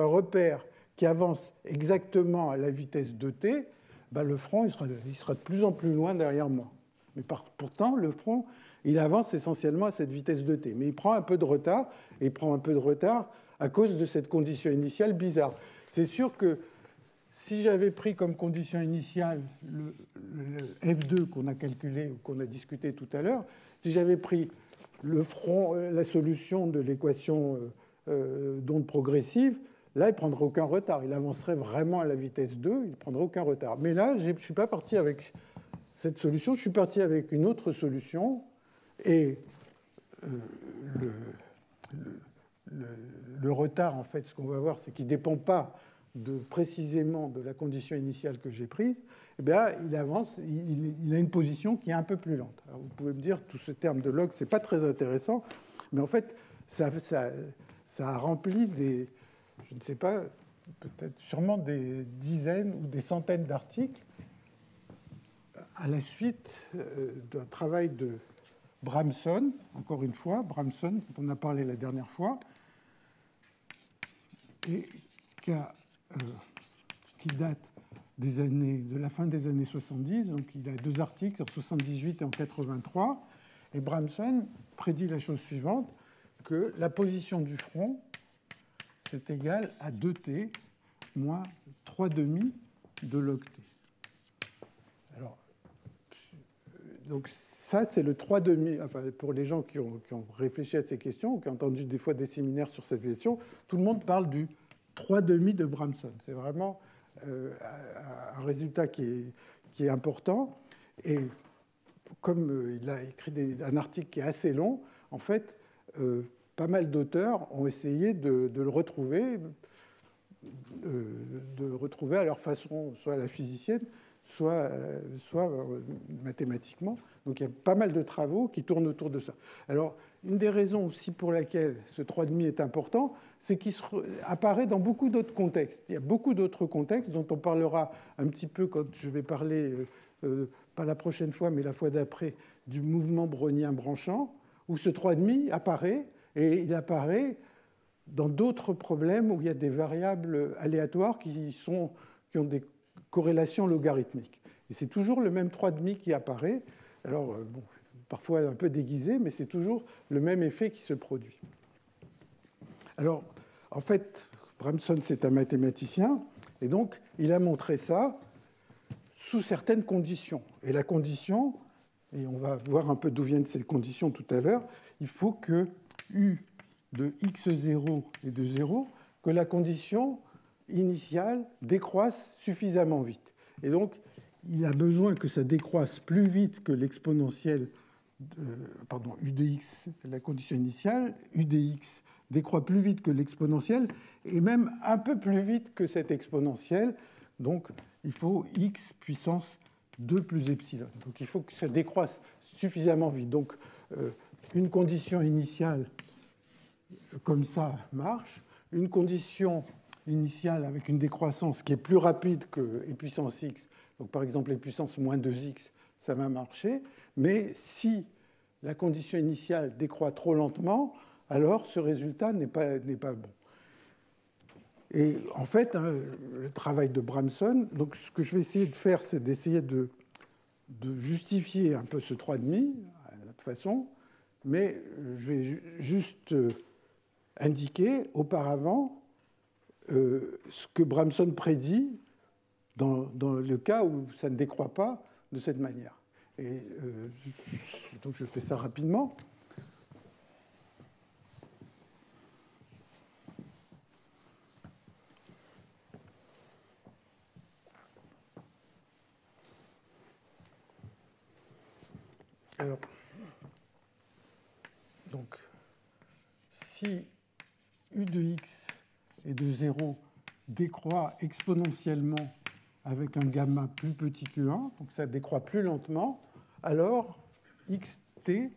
repère qui avance exactement à la vitesse de t, le front il sera de plus en plus loin derrière moi. Mais pourtant, le front, il avance essentiellement à cette vitesse de t. Mais il prend un peu de retard, et il prend un peu de retard à cause de cette condition initiale bizarre. C'est sûr que si j'avais pris comme condition initiale le F2 qu'on a calculé ou qu'on a discuté tout à l'heure, si j'avais pris le front, la solution de l'équation d'onde progressive, là, il ne prendrait aucun retard. Il avancerait vraiment à la vitesse 2, il ne prendrait aucun retard. Mais là, je ne suis pas parti avec cette solution, je suis parti avec une autre solution, et le retard, en fait, ce qu'on va voir, c'est qu'il ne dépend pas précisément de la condition initiale que j'ai prise. Eh bien, il avance, il a une position qui est un peu plus lente. Alors, vous pouvez me dire, tout ce terme de log, ce n'est pas très intéressant, mais en fait, ça a rempli des, je ne sais pas, peut-être sûrement des dizaines ou des centaines d'articles à la suite d'un travail de Bramson, encore une fois, Bramson, dont on a parlé la dernière fois, et qui date de la fin des années 70, donc il a 2 articles en 78 et en 83, et Bramson prédit la chose suivante, que la position du front, c'est égal à 2t moins 3/2 de log t. Alors, donc ça, c'est le 3/2, enfin, pour les gens qui ont réfléchi à ces questions, ou qui ont entendu des fois des séminaires sur ces questions, tout le monde parle du 3/2 de Bramson. C'est vraiment un résultat qui est important. Et comme il a écrit un article qui est assez long, en fait, pas mal d'auteurs ont essayé de le retrouver, à leur façon, soit à la physicienne, soit mathématiquement. Donc il y a pas mal de travaux qui tournent autour de ça. Alors, une des raisons aussi pour laquelle ce 3,5 est important, c'est qu'il apparaît dans beaucoup d'autres contextes. Il y a beaucoup d'autres contextes dont on parlera un petit peu quand je vais parler, pas la prochaine fois, mais la fois d'après, du mouvement brownien branchant, où ce 3,5 apparaît, et il apparaît dans d'autres problèmes où il y a des variables aléatoires qui ont des corrélations logarithmiques. Et c'est toujours le même 3,5 qui apparaît. Alors, bon, parfois un peu déguisé, mais c'est toujours le même effet qui se produit. Alors, en fait, Bramson, c'est un mathématicien, et donc il a montré ça sous certaines conditions. Et la condition, et on va voir un peu d'où viennent ces conditions tout à l'heure, il faut que U de x0 et de 0, que la condition initiale décroisse suffisamment vite. Et donc, il a besoin que ça décroisse plus vite que l'exponentielle, U de x, la condition initiale, U de x décroît plus vite que l'exponentielle, et même un peu plus vite que cette exponentielle. Donc, il faut x puissance 2 plus epsilon. Donc, il faut que ça décroisse suffisamment vite. Donc, une condition initiale comme ça marche. Une condition initiale avec une décroissance qui est plus rapide que e puissance x, donc par exemple e puissance moins 2x, ça va marcher. Mais si la condition initiale décroît trop lentement, alors ce résultat n'est pas bon. Et en fait, le travail de Bramson, donc ce que je vais essayer de faire, c'est d'essayer de justifier un peu ce 3,5 à notre façon, mais je vais juste indiquer auparavant ce que Bramson prédit dans le cas où ça ne décroît pas de cette manière. Et donc je fais ça rapidement. Alors, donc, si U de x et de 0 décroît exponentiellement avec un gamma plus petit que 1, donc ça décroît plus lentement, alors xt, et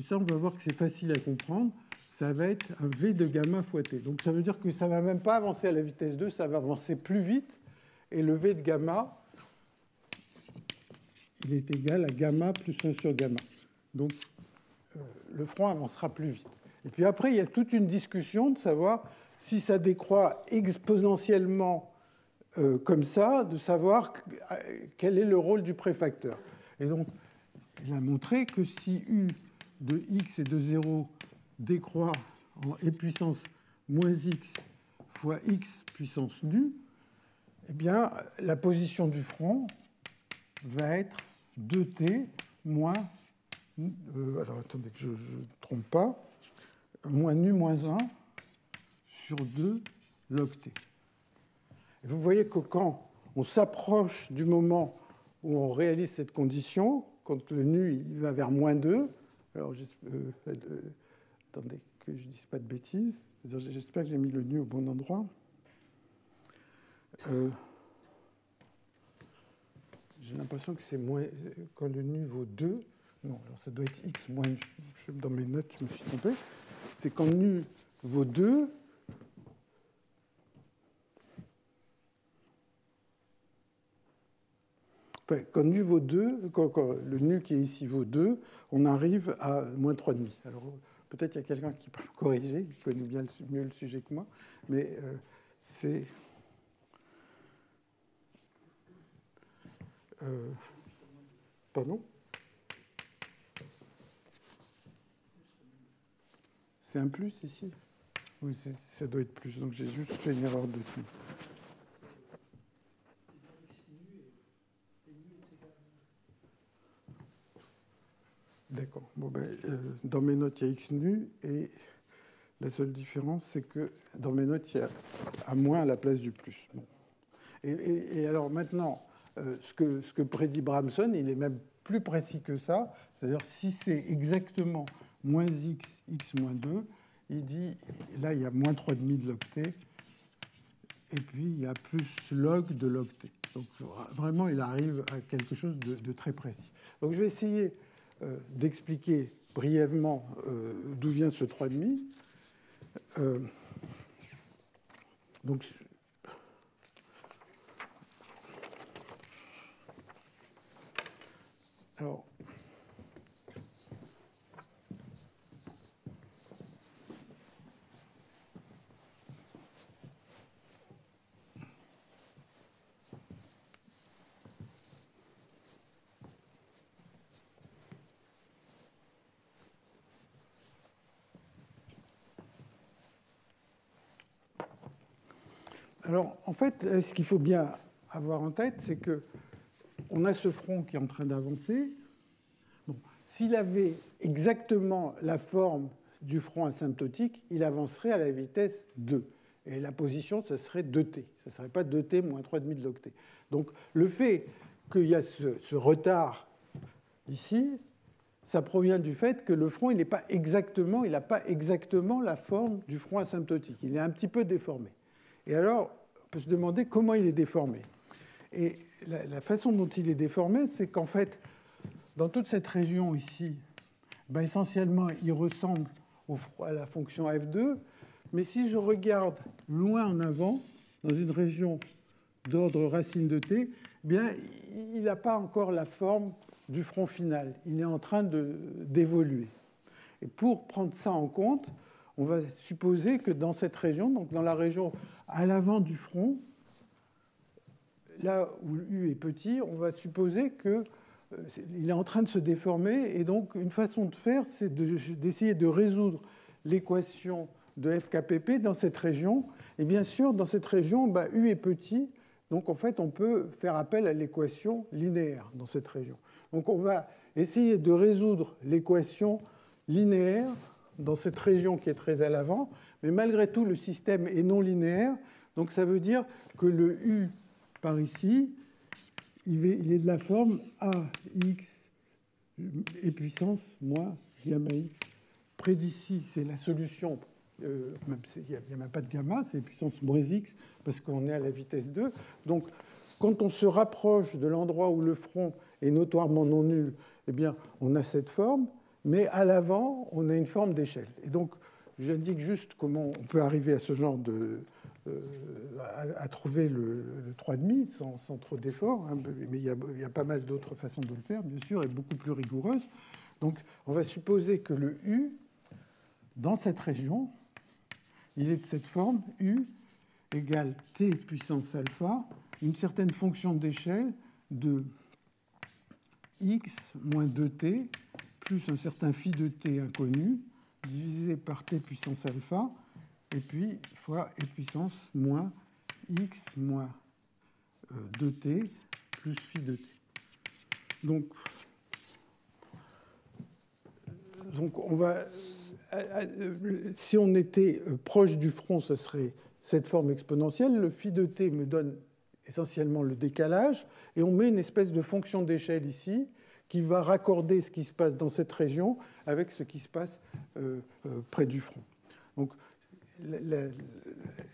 ça on va voir que c'est facile à comprendre, ça va être un v de gamma fois t. Donc ça veut dire que ça ne va même pas avancer à la vitesse 2, ça va avancer plus vite, et le v de gamma, il est égal à gamma plus 1 sur gamma. Donc le front avancera plus vite. Et puis après, il y a toute une discussion de savoir si ça décroît exponentiellement comme ça, de savoir quel est le rôle du préfacteur. Et donc, il a montré que si U de x et de 0 décroît en e puissance moins x fois x puissance nu, eh bien, la position du front va être 2t moins... alors, attendez que je ne trompe pas. Moins nu moins 1 sur 2 log t. Et vous voyez que quand on s'approche du moment où on réalise cette condition, quand le nu il va vers moins 2, alors attendez que je ne dise pas de bêtises, c'est-à-dire j'espère que j'ai mis le nu au bon endroit. J'ai l'impression que c'est moins quand le nu vaut 2. Non, alors ça doit être x moins... Dans mes notes, je me suis trompé. C'est quand nu vaut 2... Enfin, quand nu vaut 2, quand le nu qui est ici vaut 2, on arrive à moins 3,5. Alors, peut-être il y a quelqu'un qui peut me corriger, qui connaît bien mieux le sujet que moi, mais c'est... Pardon ? C'est un plus ici? Oui, ça doit être plus. Donc j'ai juste fait une erreur dessus. D'accord. Bon, dans mes notes, il y a x nu, et la seule différence, c'est que dans mes notes, il y a un moins à la place du plus. Bon. Et alors maintenant, ce que prédit Bramson, il est même plus précis que ça. C'est-à-dire, si c'est exactement moins x, x moins 2, il dit, là, il y a moins 3,5 de log t, et puis il y a plus log de log t. Donc, vraiment, il arrive à quelque chose de très précis. Donc, je vais essayer d'expliquer brièvement d'où vient ce 3,5. Donc, alors, en fait, ce qu'il faut bien avoir en tête, c'est qu'on a ce front qui est en train d'avancer. Bon, s'il avait exactement la forme du front asymptotique, il avancerait à la vitesse 2. Et la position, ce serait 2t. Ce ne serait pas 2t moins 3,5 de l'octet. Donc le fait qu'il y a ce retard ici, ça provient du fait que le front, il n'a pas exactement la forme du front asymptotique. Il est un petit peu déformé. Et alors, on peut se demander comment il est déformé. Et la façon dont il est déformé, c'est qu'en fait, dans toute cette région ici, ben essentiellement, il ressemble à la fonction f2. Mais si je regarde loin en avant, dans une région d'ordre racine de t, eh bien, il n'a pas encore la forme du front final. Il est en train d'évoluer. Et pour prendre ça en compte, on va supposer que dans cette région, donc dans la région à l'avant du front, là où U est petit, on va supposer qu'il est en train de se déformer. Et donc, une façon de faire, c'est d'essayer de résoudre l'équation de FKPP dans cette région. Et bien sûr, dans cette région, U est petit. Donc, en fait, on peut faire appel à l'équation linéaire dans cette région. Donc, on va essayer de résoudre l'équation linéaire dans cette région qui est très à l'avant, mais malgré tout, le système est non linéaire. Donc ça veut dire que le U par ici, il est de la forme AX et puissance moins gamma X. Près d'ici, c'est la solution, il n'y a même pas de gamma, c'est puissance moins X, parce qu'on est à la vitesse 2. Donc quand on se rapproche de l'endroit où le front est notoirement non nul, eh bien, on a cette forme. Mais à l'avant, on a une forme d'échelle. Et donc, j'indique juste comment on peut arriver à ce genre à trouver le 3,5 sans trop d'efforts. Hein, mais il y a pas mal d'autres façons de le faire, bien sûr, et beaucoup plus rigoureuses. Donc, on va supposer que le U, dans cette région, il est de cette forme, U égale T puissance alpha, une certaine fonction d'échelle de X moins 2T, plus un certain phi de t inconnu, divisé par t puissance alpha, et puis fois e puissance moins x moins 2t plus phi de t. Donc on va, si on était proche du front, ce serait cette forme exponentielle. Le phi de t me donne essentiellement le décalage, et on met une espèce de fonction d'échelle ici, qui va raccorder ce qui se passe dans cette région avec ce qui se passe près du front. Donc,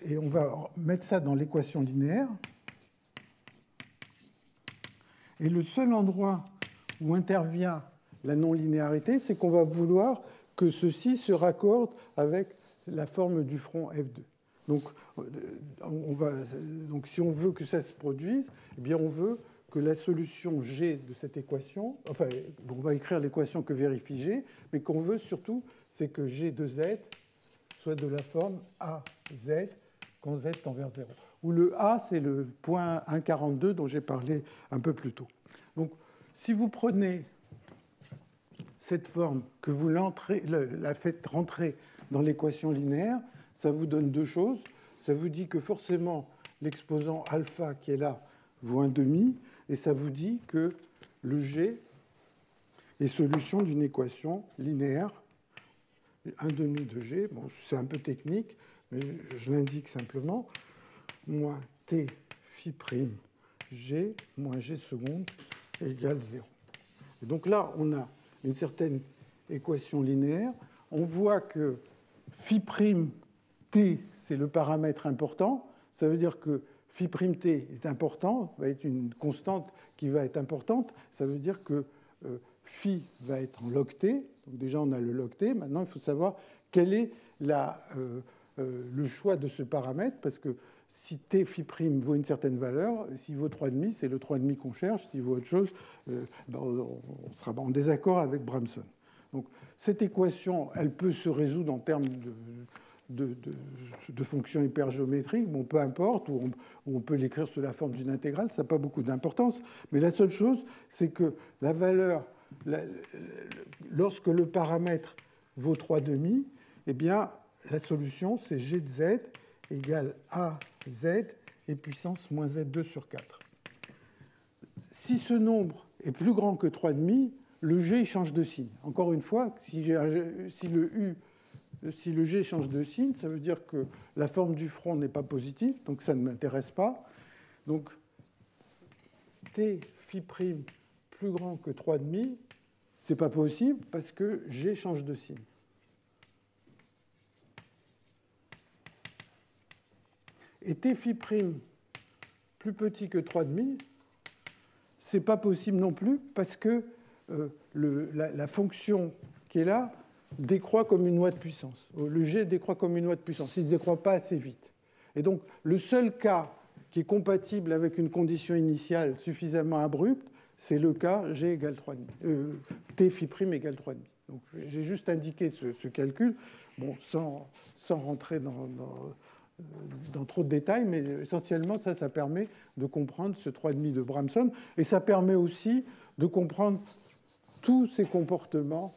et on va mettre ça dans l'équation linéaire. Et le seul endroit où intervient la non-linéarité, c'est qu'on va vouloir que ceci se raccorde avec la forme du front F2. Donc, donc si on veut que ça se produise, eh bien on veut que la solution G de cette équation, enfin, on va écrire l'équation que vérifie G, mais qu'on veut surtout, c'est que G de Z soit de la forme AZ quand Z tend vers 0. Où le A, c'est le point 1,42 dont j'ai parlé un peu plus tôt. Donc, si vous prenez cette forme, que vous la faites rentrer dans l'équation linéaire, ça vous donne deux choses. Ça vous dit que forcément, l'exposant alpha qui est là vaut 1,5, et ça vous dit que le G est solution d'une équation linéaire, 1,5 de G. Bon, c'est un peu technique, mais je l'indique simplement. Moins T phi prime G moins G seconde égale 0. Et donc là, on a une certaine équation linéaire. On voit que phi prime T, c'est le paramètre important. Ça veut dire que phi prime t est important, va être une constante qui va être importante. Ça veut dire que phi va être en log t. Donc déjà, on a le log t. Maintenant, il faut savoir quel est le choix de ce paramètre, parce que si t phi prime vaut une certaine valeur, s'il vaut 3,5, c'est le 3,5 qu'on cherche. S'il vaut autre chose, on sera en désaccord avec Bramson. Donc cette équation, elle peut se résoudre en termes de fonctions hypergéométriques, bon, peu importe, ou on peut l'écrire sous la forme d'une intégrale, ça n'a pas beaucoup d'importance. Mais la seule chose, c'est que la valeur, lorsque le paramètre vaut 3,5, eh bien, la solution, c'est g de z égale a z et puissance moins z2 sur 4. Si ce nombre est plus grand que 3,5, le g il change de signe. Encore une fois, si le g change de signe, ça veut dire que la forme du front n'est pas positive, donc ça ne m'intéresse pas. Donc t phi prime plus grand que 3,5, ce n'est pas possible parce que g change de signe. Et t phi prime plus petit que 3,5, ce n'est pas possible non plus parce que la fonction qui est là décroît comme une loi de puissance. Le g décroît comme une loi de puissance. Il ne décroît pas assez vite. Et donc, le seul cas qui est compatible avec une condition initiale suffisamment abrupte, c'est le cas g égale 3,5, t phi prime égale 3,5. Donc, j'ai juste indiqué ce calcul, bon, sans rentrer dans trop de détails, mais essentiellement, ça permet de comprendre ce 3,5 de Bramson, et ça permet aussi de comprendre tous ces comportements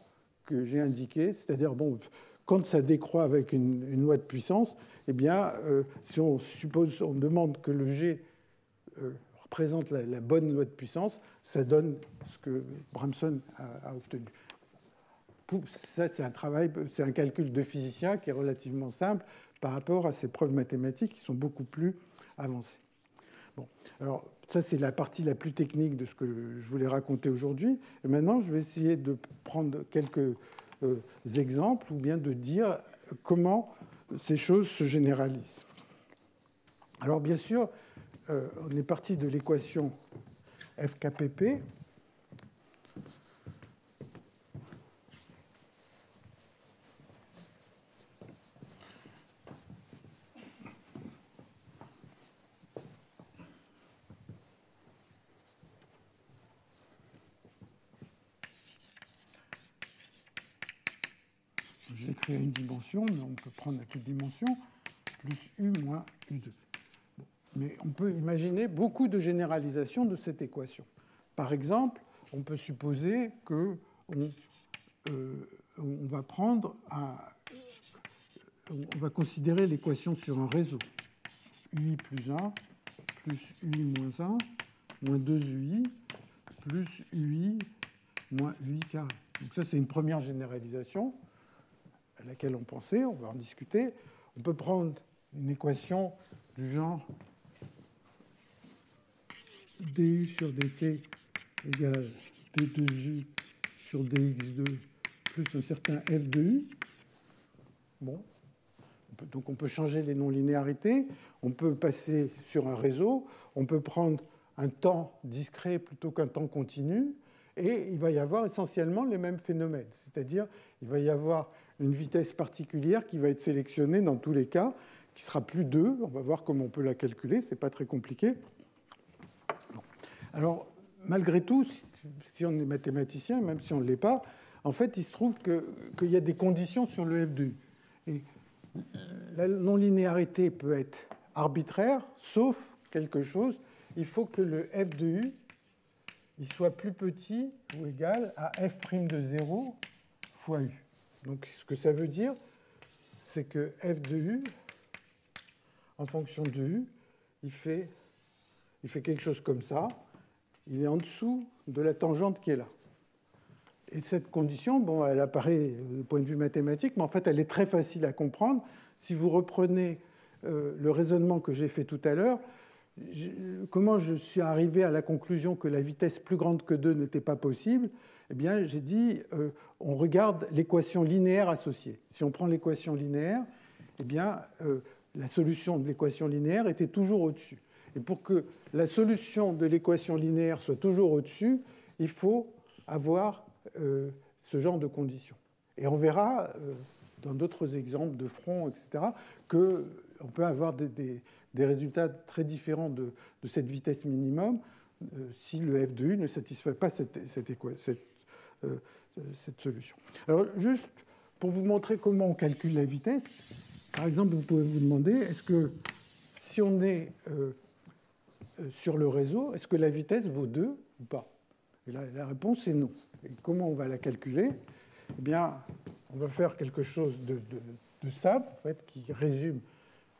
que j'ai indiqués, c'est-à-dire, bon, quand ça décroît avec une loi de puissance, eh bien, si on demande que le G représente la bonne loi de puissance, ça donne ce que Bramson a obtenu. Ça, c'est un calcul de physicien qui est relativement simple par rapport à ces preuves mathématiques qui sont beaucoup plus avancées. Bon, alors ça, c'est la partie la plus technique de ce que je voulais raconter aujourd'hui. Et maintenant, je vais essayer de prendre quelques exemples ou bien de dire comment ces choses se généralisent. Alors, bien sûr, on est parti de l'équation FKPP. J'ai écrit à une dimension, mais on peut prendre à toute dimension, plus U moins U2. Bon. Mais on peut imaginer beaucoup de généralisations de cette équation. Par exemple, on peut supposer qu'on va considérer l'équation sur un réseau. UI plus 1 plus UI moins 1 moins 2UI plus UI moins UI carré. Donc ça, c'est une première généralisation à laquelle on pensait, on va en discuter. On peut prendre une équation du genre du sur dt égale d2u sur dx2 plus un certain f de u. Bon. Donc on peut changer les non-linéarités, on peut passer sur un réseau, on peut prendre un temps discret plutôt qu'un temps continu, et il va y avoir essentiellement les mêmes phénomènes. C'est-à-dire, il va y avoir une vitesse particulière qui va être sélectionnée dans tous les cas, qui sera plus 2. On va voir comment on peut la calculer, ce n'est pas très compliqué. Bon. Alors, malgré tout, si on est mathématicien, même si on ne l'est pas, en fait, il se trouve qu'il y a des conditions sur le f de u. Et la non-linéarité peut être arbitraire, sauf quelque chose. Il faut que le f de u il soit plus petit ou égal à f' de 0 fois u. Donc, ce que ça veut dire, c'est que f de u, en fonction de u, il fait quelque chose comme ça. Il est en dessous de la tangente qui est là. Et cette condition, bon, elle apparaît du point de vue mathématique, mais en fait, elle est très facile à comprendre. Si vous reprenez le raisonnement que j'ai fait tout à l'heure, comment je suis arrivé à la conclusion que la vitesse plus grande que 2 n'était pas possible? Eh bien, j'ai dit, on regarde l'équation linéaire associée. Si on prend l'équation linéaire, eh bien, la solution de l'équation linéaire était toujours au-dessus. Et pour que la solution de l'équation linéaire soit toujours au-dessus, il faut avoir ce genre de conditions. Et on verra dans d'autres exemples de front, etc., qu'on peut avoir des résultats très différents de cette vitesse minimum si le f de u ne satisfait pas cette solution. Alors, juste pour vous montrer comment on calcule la vitesse, par exemple, vous pouvez vous demander, est-ce que si on est sur le réseau, est-ce que la vitesse vaut 2 ou pas? Et la réponse est non. Et comment on va la calculer? Eh bien, on va faire quelque chose de simple, en fait, qui résume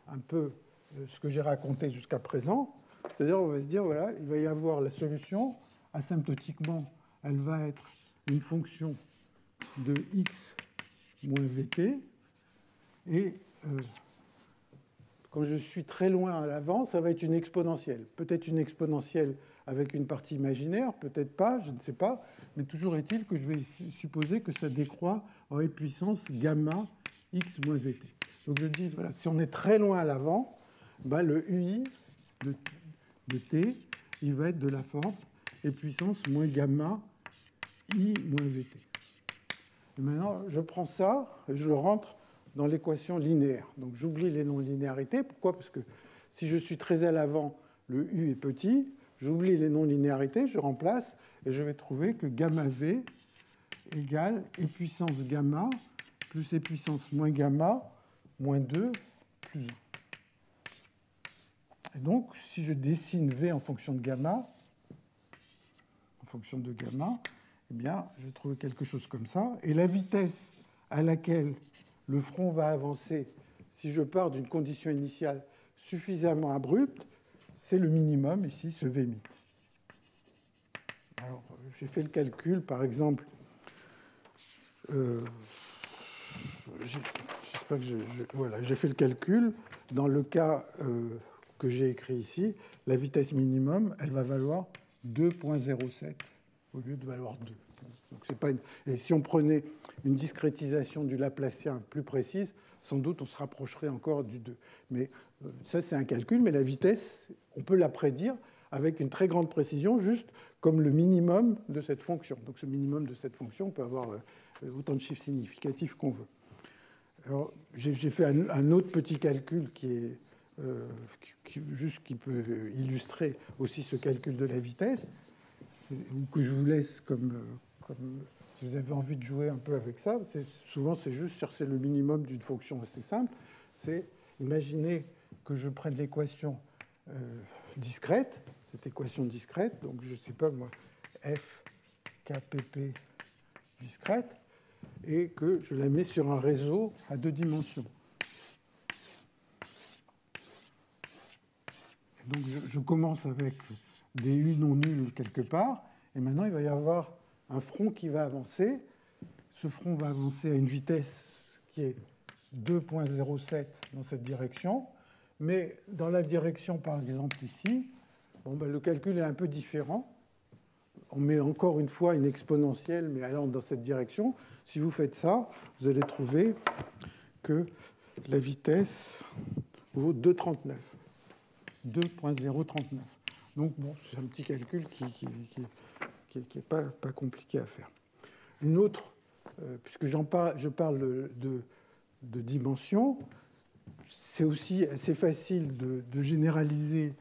un peu ce que j'ai raconté jusqu'à présent. C'est-à-dire, on va se dire, voilà, il va y avoir la solution, asymptotiquement, elle va être une fonction de x moins vt, et quand je suis très loin à l'avant, ça va être une exponentielle. Peut-être une exponentielle avec une partie imaginaire, peut-être pas, je ne sais pas, mais toujours est-il que je vais supposer que ça décroît en e puissance gamma x moins vt. Donc je dis, voilà, si on est très loin à l'avant, ben le ui de t, il va être de la forme e puissance moins gamma i moins vt. Et maintenant, je prends ça et je le rentre dans l'équation linéaire. Donc j'oublie les non-linéarités. Pourquoi? Parce que si je suis très à l'avant, le u est petit. J'oublie les non-linéarités, je remplace, et je vais trouver que gamma v égale e puissance gamma plus e puissance moins gamma moins 2 plus 1. Et donc, si je dessine v en fonction de gamma, eh bien, je trouve quelque chose comme ça. Et la vitesse à laquelle le front va avancer, si je pars d'une condition initiale suffisamment abrupte, c'est le minimum, ici, ce Vmi. Alors, j'ai fait le calcul, par exemple, voilà, j'ai fait le calcul, dans le cas que j'ai écrit ici, la vitesse minimum, elle va valoir 2,07 au lieu de valoir 2. Donc, c'est pas une... Et si on prenait une discrétisation du Laplacien plus précise, sans doute on se rapprocherait encore du 2. Mais ça, c'est un calcul, mais la vitesse, on peut la prédire avec une très grande précision, juste comme le minimum de cette fonction. Donc ce minimum de cette fonction peut avoir autant de chiffres significatifs qu'on veut. Alors, j'ai fait un autre petit calcul qui peut illustrer aussi ce calcul de la vitesse, ou que je vous laisse comme si vous avez envie de jouer un peu avec ça. Souvent, c'est juste chercher le minimum d'une fonction assez simple. C'est imaginer que je prenne l'équation discrète, cette équation discrète, donc je ne sais pas moi, f kpp discrète, et que je la mets sur un réseau à 2 dimensions. Donc je commence avec des U non nuls quelque part, et maintenant il va y avoir un front qui va avancer. Ce front va avancer à une vitesse qui est 2,07 dans cette direction, mais dans la direction, par exemple, ici, le calcul est un peu différent. On met encore une fois une exponentielle, mais allant dans cette direction. Si vous faites ça, vous allez trouver que la vitesse vaut 2,39. 2,039. Donc, bon, c'est un petit calcul qui n'est pas compliqué à faire. Une autre, puisque je parle de dimension, c'est aussi assez facile de généraliser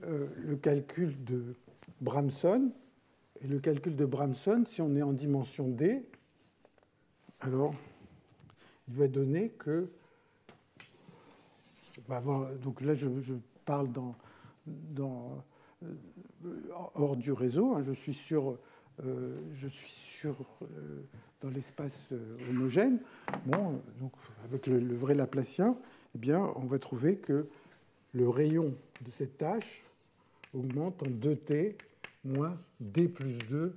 le calcul de Bramson. Et le calcul de Bramson, si on est en dimension D, alors il va donner que... donc là, je parle hors du réseau. Hein, je suis dans l'espace homogène. Bon, donc avec le vrai Laplacien, eh bien, on va trouver que le rayon de cette tâche augmente en 2t moins d plus 2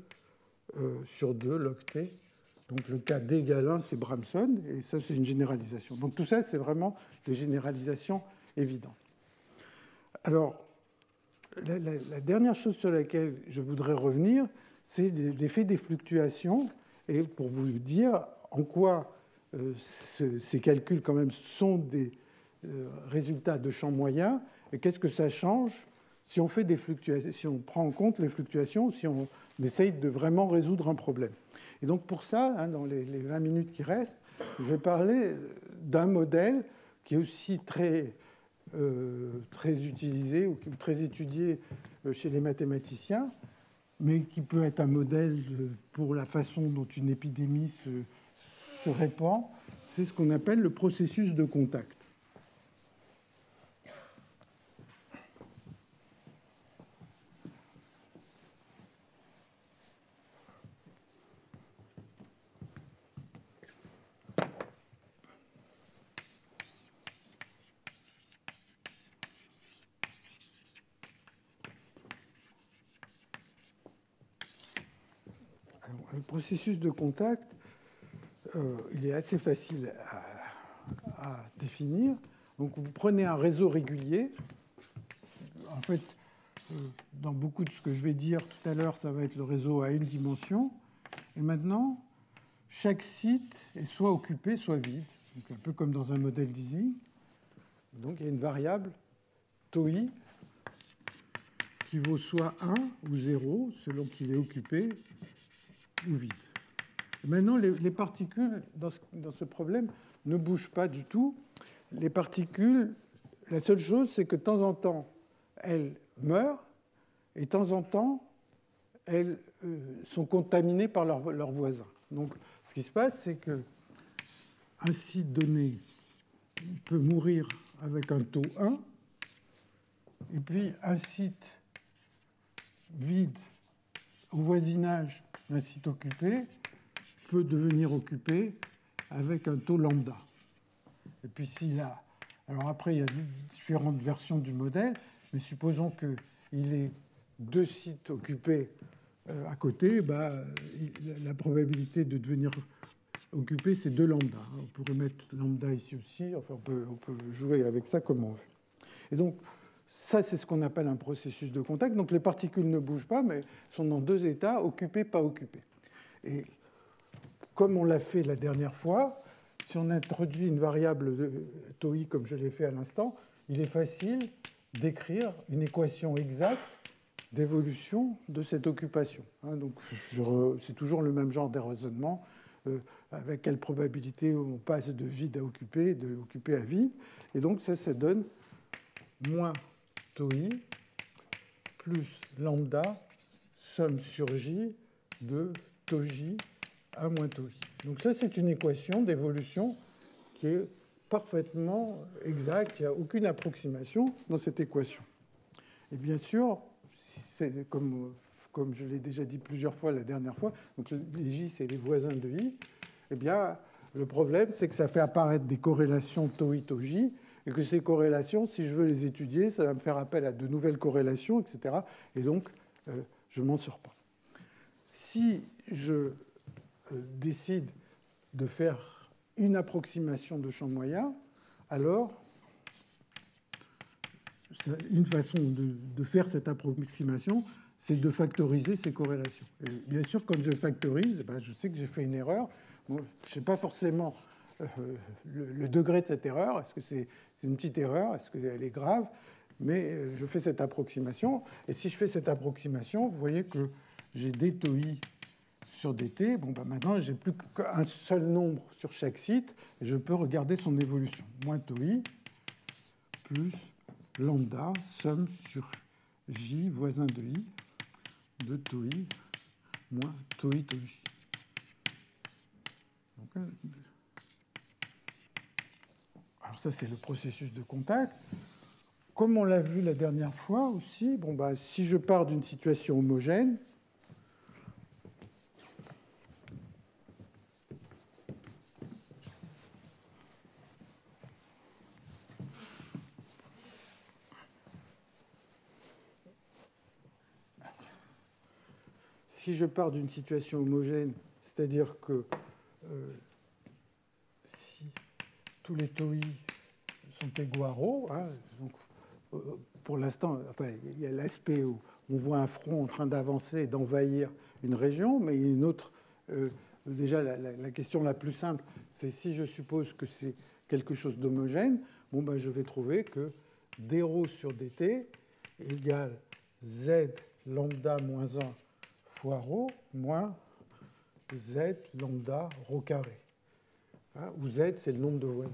sur 2 log t. Donc le cas d égale 1, c'est Bramson, et ça, c'est une généralisation. Donc tout ça, c'est vraiment des généralisations évidentes. Alors, la dernière chose sur laquelle je voudrais revenir, c'est l'effet des fluctuations, et pour vous dire en quoi ces calculs quand même sont des résultats de champ moyen, et qu'est-ce que ça change si on fait des fluctuations, si on prend en compte les fluctuations, si on essaye de vraiment résoudre un problème. Et donc pour ça, hein, dans les 20 minutes qui restent, je vais parler d'un modèle qui est aussi très utilisé ou très étudié chez les mathématiciens, mais qui peut être un modèle pour la façon dont une épidémie se répand. C'est ce qu'on appelle le processus de contact. Le processus de contact, il est assez facile à définir. Donc, vous prenez un réseau régulier. En fait, dans beaucoup de ce que je vais dire tout à l'heure, ça va être le réseau à une dimension. Et maintenant, chaque site est soit occupé, soit vide. Donc, un peu comme dans un modèle d'Ising. Donc, il y a une variable τi qui vaut soit 1 ou 0, selon qu'il est occupé ou vide. Et maintenant, les particules, dans ce problème, ne bougent pas du tout. Les particules, la seule chose, c'est que de temps en temps, elles meurent, et de temps en temps, elles sont contaminées par leurs voisins. Donc, ce qui se passe, c'est qu'un site donné peut mourir avec un taux 1, et puis un site vide au voisinage d'un site occupé peut devenir occupé avec un taux lambda. Et puis s'il a... Alors après, il y a différentes versions du modèle, mais supposons qu'il ait deux sites occupés à côté, la probabilité de devenir occupé, c'est 2 lambda. On pourrait mettre lambda ici aussi, enfin on peut jouer avec ça comme on veut. Et donc, ça, c'est ce qu'on appelle un processus de contact. Donc les particules ne bougent pas, mais sont dans deux états, occupés, pas occupés. Et comme on l'a fait la dernière fois, si on introduit une variable de τi comme je l'ai fait à l'instant, il est facile d'écrire une équation exacte d'évolution de cette occupation. Donc c'est toujours le même genre de raisonnement, avec quelle probabilité on passe de vide à occupé, de occupé à vide. Et donc ça donne moins τi plus lambda somme sur j de τj à moins τi. Donc ça, c'est une équation d'évolution qui est parfaitement exacte. Il n'y a aucune approximation dans cette équation. Et bien sûr, comme je l'ai déjà dit plusieurs fois la dernière fois, donc les j, c'est les voisins de i, eh bien, le problème, c'est que ça fait apparaître des corrélations τi, τj, et que ces corrélations, si je veux les étudier, ça va me faire appel à de nouvelles corrélations, etc. Et donc, je ne m'en sors pas. Si je décide de faire une approximation de champ moyen, alors une façon de faire cette approximation, c'est de factoriser ces corrélations. Et bien sûr, quand je factorise, je sais que j'ai fait une erreur. Bon, je ne sais pas forcément le degré de cette erreur. Est-ce que c'est une petite erreur? Est-ce qu'elle est grave? Mais je fais cette approximation. Et si je fais cette approximation, vous voyez que j'ai d τi sur dt. Bon, maintenant, j'ai plus qu'un seul nombre sur chaque site. Et je peux regarder son évolution. Moins τi plus lambda, somme sur j, voisin de i, de τi moins τi τj. Alors ça, c'est le processus de contact. Comme on l'a vu la dernière fois aussi, si je pars d'une situation homogène, c'est-à-dire que si tous les τi sont égaux à ρ, donc, pour l'instant, il y a l'aspect où on voit un front en train d'avancer et d'envahir une région, mais il y a une autre. Déjà, la question la plus simple, c'est si je suppose que c'est quelque chose d'homogène, je vais trouver que dρ sur dt égale z lambda moins 1 fois ρ moins z lambda ρ carré. hein, où Z, c'est le nombre de voisins.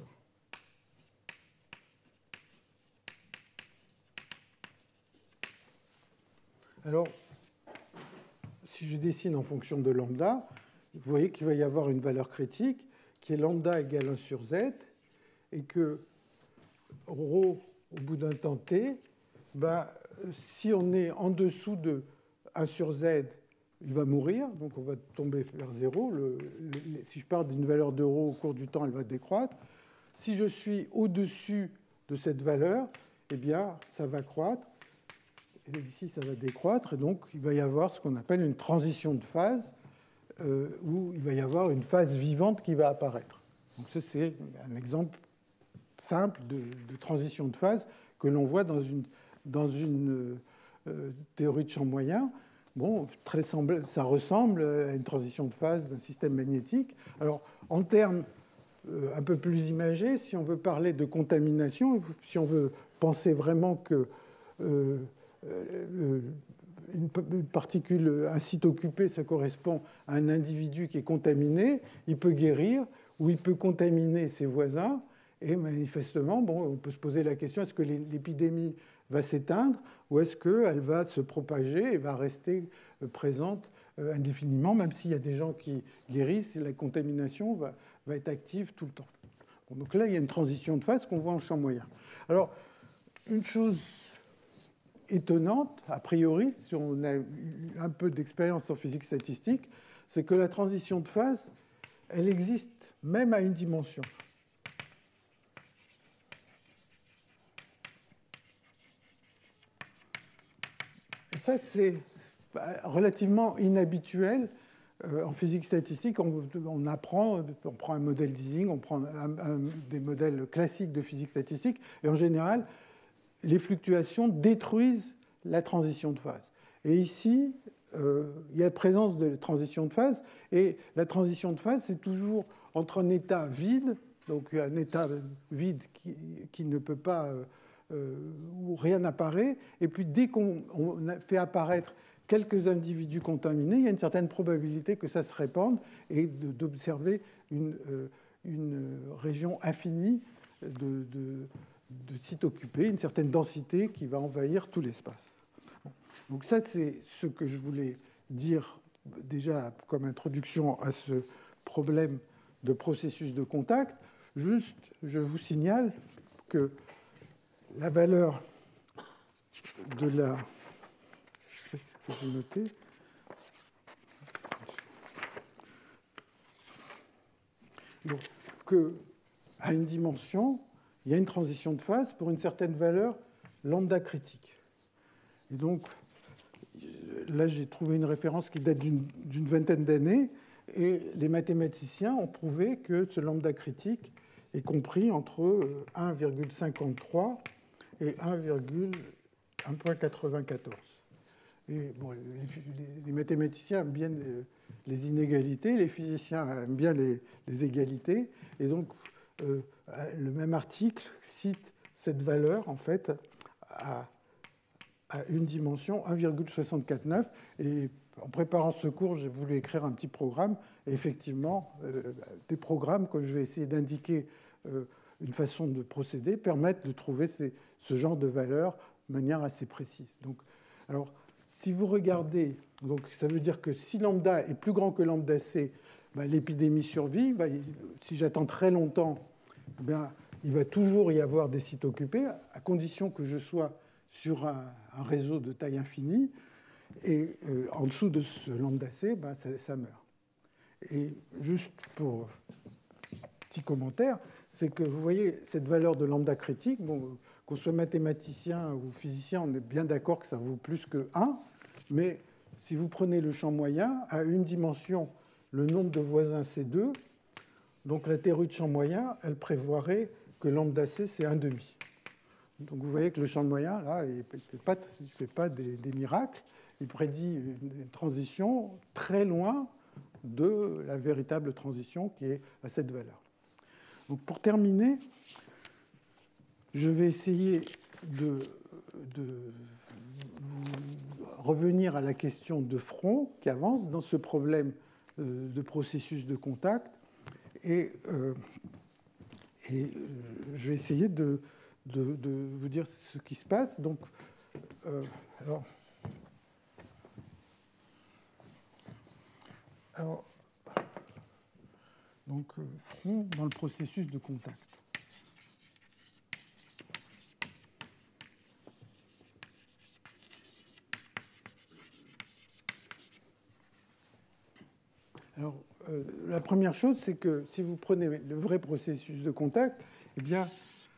Alors, si je dessine en fonction de lambda, vous voyez qu'il va y avoir une valeur critique qui est lambda égale 1 sur Z, et que ρ, au bout d'un temps t, bah, si on est en dessous de 1 sur Z, il va mourir, donc on va tomber vers 0. Si je pars d'une valeur de ρ au cours du temps, elle va décroître. Si je suis au-dessus de cette valeur, eh bien, ça va croître. Et ici, ça va décroître. Et donc, il va y avoir ce qu'on appelle une transition de phase, où il va y avoir une phase vivante qui va apparaître. Donc, ça, c'est un exemple simple de transition de phase que l'on voit dans une théorie de champ moyen. Bon, ça ressemble à une transition de phase d'un système magnétique. Alors, en termes un peu plus imagés, si on veut parler de contamination, si on veut penser vraiment que une particule, un site occupé, ça correspond à un individu qui est contaminé, il peut guérir ou il peut contaminer ses voisins. Et manifestement, bon, on peut se poser la question, est-ce que l'épidémie va s'éteindre ou est-ce qu'elle va se propager et va rester présente indéfiniment, même s'il y a des gens qui guérissent, la contamination va être active tout le temps. Bon, donc là, il y a une transition de phase qu'on voit en champ moyen. Alors, une chose étonnante, a priori, si on a eu un peu d'expérience en physique statistique, c'est que la transition de phase, elle existe même à une dimension. Et ça, c'est relativement inhabituel. En physique statistique, on apprend, on prend un modèle d'Ising, on prend des modèles classiques de physique statistique, et en général, les fluctuations détruisent la transition de phase. Et ici, il y a présence de transition de phase, et la transition de phase, c'est toujours entre un état vide, donc un état vide qui ne peut pas, où rien n'apparaît, et puis dès qu'on fait apparaître quelques individus contaminés, il y a une certaine probabilité que ça se répande et d'observer une région infinie de sites occupés, une certaine densité qui va envahir tout l'espace. Donc ça, c'est ce que je voulais dire déjà comme introduction à ce problème de processus de contact. Juste, je vous signale que la valeur de la... Je sais ce que j'ai noté. Donc, qu'à une dimension, il y a une transition de phase pour une certaine valeur lambda critique. Et donc, là, j'ai trouvé une référence qui date d'une vingtaine d'années, et les mathématiciens ont prouvé que ce lambda critique est compris entre 1,53 et 1,94. Et bon, les mathématiciens aiment bien les inégalités, les physiciens aiment bien les égalités, et donc le même article cite cette valeur en fait à une dimension 1,649. Et en préparant ce cours, j'ai voulu écrire un petit programme. Et effectivement, des programmes que je vais essayer d'indiquer une façon de procéder permettent de trouver ce genre de valeurs de manière assez précise. Donc, alors, si vous regardez, donc ça veut dire que si lambda est plus grand que lambda c, ben, l'épidémie survit. Ben, si j'attends très longtemps, ben, il va toujours y avoir des sites occupés, à condition que je sois sur un réseau de taille infinie. Et en dessous de ce lambda c, ben, ça meurt. Et juste pour petit commentaire, c'est que vous voyez cette valeur de lambda critique, bon, qu'on soit mathématicien ou physicien, on est bien d'accord que ça vaut plus que 1, mais si vous prenez le champ moyen, à une dimension, le nombre de voisins c'est 2, donc la théorie de champ moyen, elle prévoirait que lambda c, c'est 1,5. Donc vous voyez que le champ moyen, là, il ne fait pas des miracles, il prédit une transition très loin de la véritable transition qui est à cette valeur. Donc pour terminer, je vais essayer de revenir à la question de front qui avance dans ce problème de processus de contact Et je vais essayer de vous dire ce qui se passe. Donc, front dans le processus de contact. Alors, la première chose, c'est que si vous prenez le vrai processus de contact, eh bien,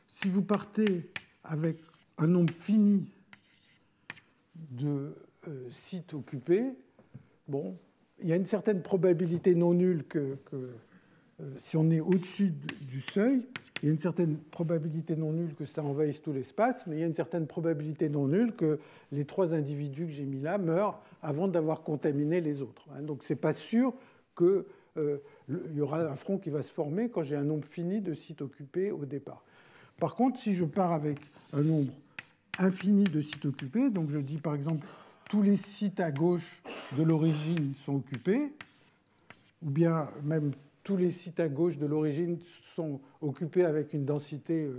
si vous partez avec un nombre fini de sites occupés, bon, il y a une certaine probabilité non nulle que si on est au-dessus du seuil, il y a une certaine probabilité non nulle que ça envahisse tout l'espace, mais il y a une certaine probabilité non nulle que les 3 individus que j'ai mis là meurent avant d'avoir contaminé les autres. Donc, ce n'est pas sûr qu'il y aura un front qui va se former quand j'ai un nombre fini de sites occupés au départ. Par contre, si je pars avec un nombre infini de sites occupés, donc je dis par exemple tous les sites à gauche de l'origine sont occupés, ou bien même tous les sites à gauche de l'origine sont occupés avec une densité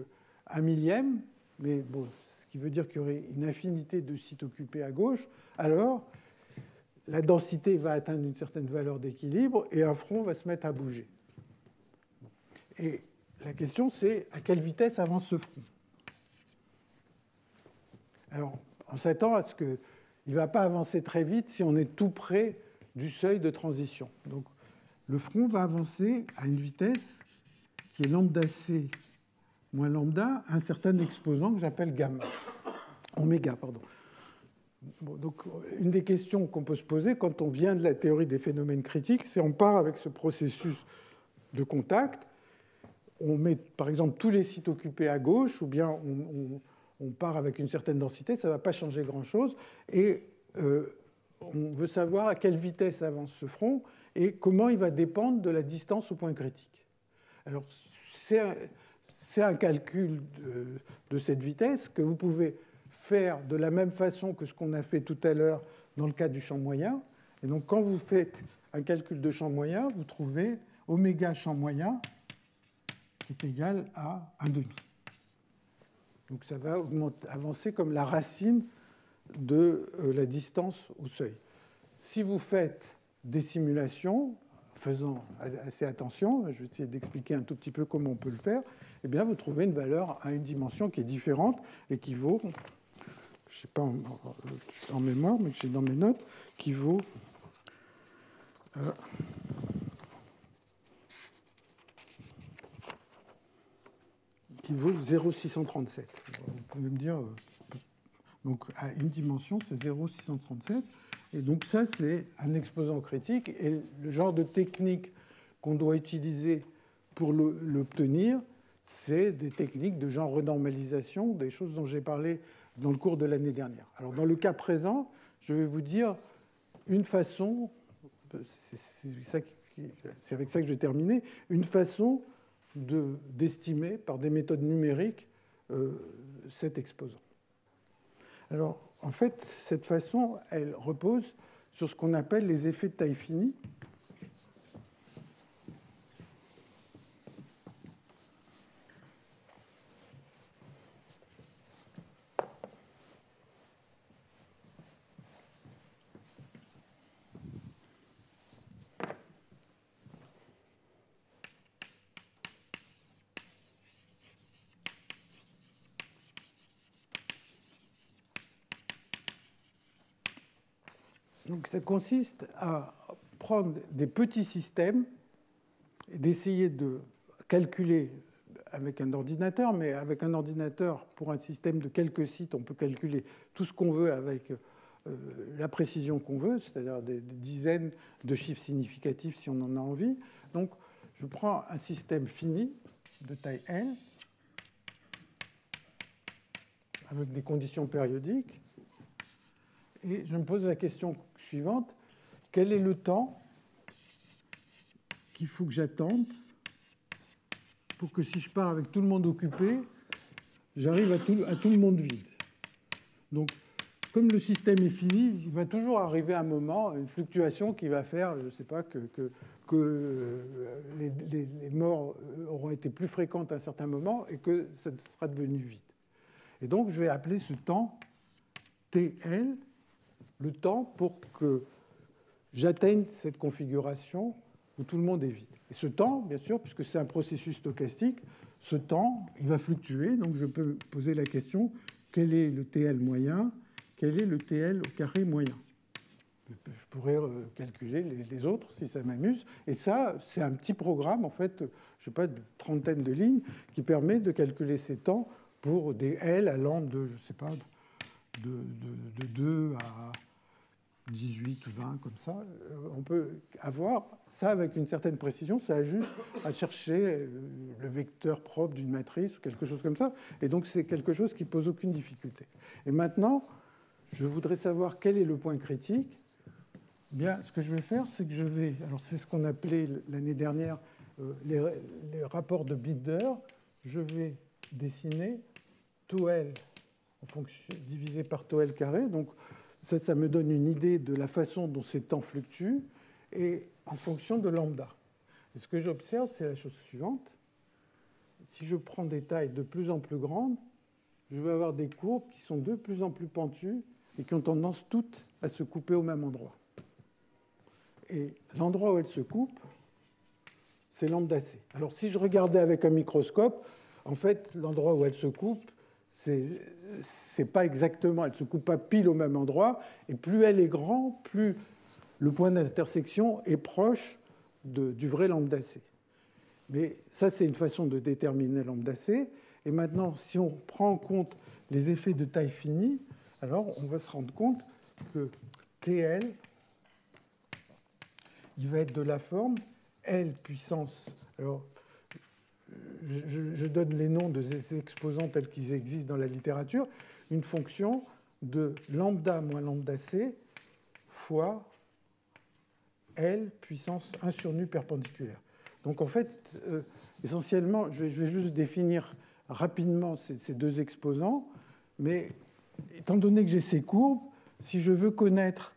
1/1000, mais bon, ce qui veut dire qu'il y aurait une infinité de sites occupés à gauche, alors la densité va atteindre une certaine valeur d'équilibre et un front va se mettre à bouger. Et la question, c'est à quelle vitesse avance ce front? Alors, on s'attend à ce qu'il ne va pas avancer très vite si on est tout près du seuil de transition. Donc, le front va avancer à une vitesse qui est lambda c moins lambda, un certain exposant que j'appelle gamma, oméga, pardon. Bon, donc, une des questions qu'on peut se poser quand on vient de la théorie des phénomènes critiques, c'est on part avec ce processus de contact, on met par exemple tous les sites occupés à gauche, ou bien on part avec une certaine densité, ça ne va pas changer grand-chose, et on veut savoir à quelle vitesse avance ce front et comment il va dépendre de la distance au point critique. Alors, c'est un calcul de cette vitesse que vous pouvez faire de la même façon que ce qu'on a fait tout à l'heure dans le cas du champ moyen. Et donc, quand vous faites un calcul de champ moyen, vous trouvez oméga champ moyen qui est égal à 1,5. Donc, ça va avancer comme la racine de la distance au seuil. Si vous faites des simulations, faisant assez attention, je vais essayer d'expliquer un tout petit peu comment on peut le faire, eh bien, vous trouvez une valeur à une dimension qui est différente et qui vaut, je ne sais pas en mémoire, mais j'ai dans mes notes, qui vaut 0,637. Vous pouvez me dire, donc à une dimension, c'est 0,637. Et donc ça, c'est un exposant critique. Et le genre de technique qu'on doit utiliser pour l'obtenir, c'est des techniques de genre renormalisation, des choses dont j'ai parlé dans le cours de l'année dernière. Alors dans le cas présent, je vais vous dire une façon, c'est avec ça que je vais terminer, une façon d'estimer par des méthodes numériques cet exposant. Alors, en fait, cette façon, elle repose sur ce qu'on appelle les effets de taille finie. Donc, ça consiste à prendre des petits systèmes et d'essayer de calculer avec un ordinateur, mais avec un ordinateur, pour un système de quelques sites, on peut calculer tout ce qu'on veut avec la précision qu'on veut, c'est-à-dire des dizaines de chiffres significatifs si on en a envie. Donc, je prends un système fini de taille n, avec des conditions périodiques, et je me pose la question suivante. Quel est le temps qu'il faut que j'attende pour que si je pars avec tout le monde occupé, j'arrive à tout le monde vide? Donc, comme le système est fini, il va toujours arriver un moment, une fluctuation qui va faire, je ne sais pas, que les morts auront été plus fréquentes à un certain moment et que ça sera devenu vide. Et donc, je vais appeler ce temps TL, le temps pour que j'atteigne cette configuration où tout le monde est vide. Et ce temps, bien sûr, puisque c'est un processus stochastique, ce temps, il va fluctuer. Donc, je peux poser la question, quel est le TL moyen? Quel est le TL au carré moyen? Je pourrais calculer les autres si ça m'amuse. Et ça, c'est un petit programme, en fait, je ne sais pas, de trentaine de lignes, qui permet de calculer ces temps pour des L allant de, je ne sais pas, de 2 à 18 ou 20, comme ça. On peut avoir ça avec une certaine précision. Ça a juste à chercher le vecteur propre d'une matrice ou quelque chose comme ça. Et donc, c'est quelque chose qui ne pose aucune difficulté. Et maintenant, je voudrais savoir quel est le point critique. Bien, ce que je vais faire, c'est que je vais... Alors, c'est ce qu'on appelait l'année dernière les rapports de Binder. Je vais dessiner tau L en fonction, divisé par tau L carré. Donc, ça me donne une idée de la façon dont ces temps fluctuent et en fonction de lambda. Et ce que j'observe, c'est la chose suivante. Si je prends des tailles de plus en plus grandes, je vais avoir des courbes qui sont de plus en plus pentues et qui ont tendance toutes à se couper au même endroit. Et l'endroit où elles se coupent, c'est lambda c. Alors, si je regardais avec un microscope, en fait, l'endroit où elles se coupent, c'est pas exactement, elle ne se coupe pas pile au même endroit, et plus elle est grande, plus le point d'intersection est proche du vrai lambda c. Mais ça, c'est une façon de déterminer lambda c. Et maintenant, si on prend en compte les effets de taille finie, alors on va se rendre compte que TL, il va être de la forme L puissance. Alors, je donne les noms de ces exposants tels qu'ils existent dans la littérature, une fonction de lambda moins lambda c fois L puissance 1 sur nu perpendiculaire. Donc en fait, essentiellement, je vais juste définir rapidement ces deux exposants, mais étant donné que j'ai ces courbes, si je veux connaître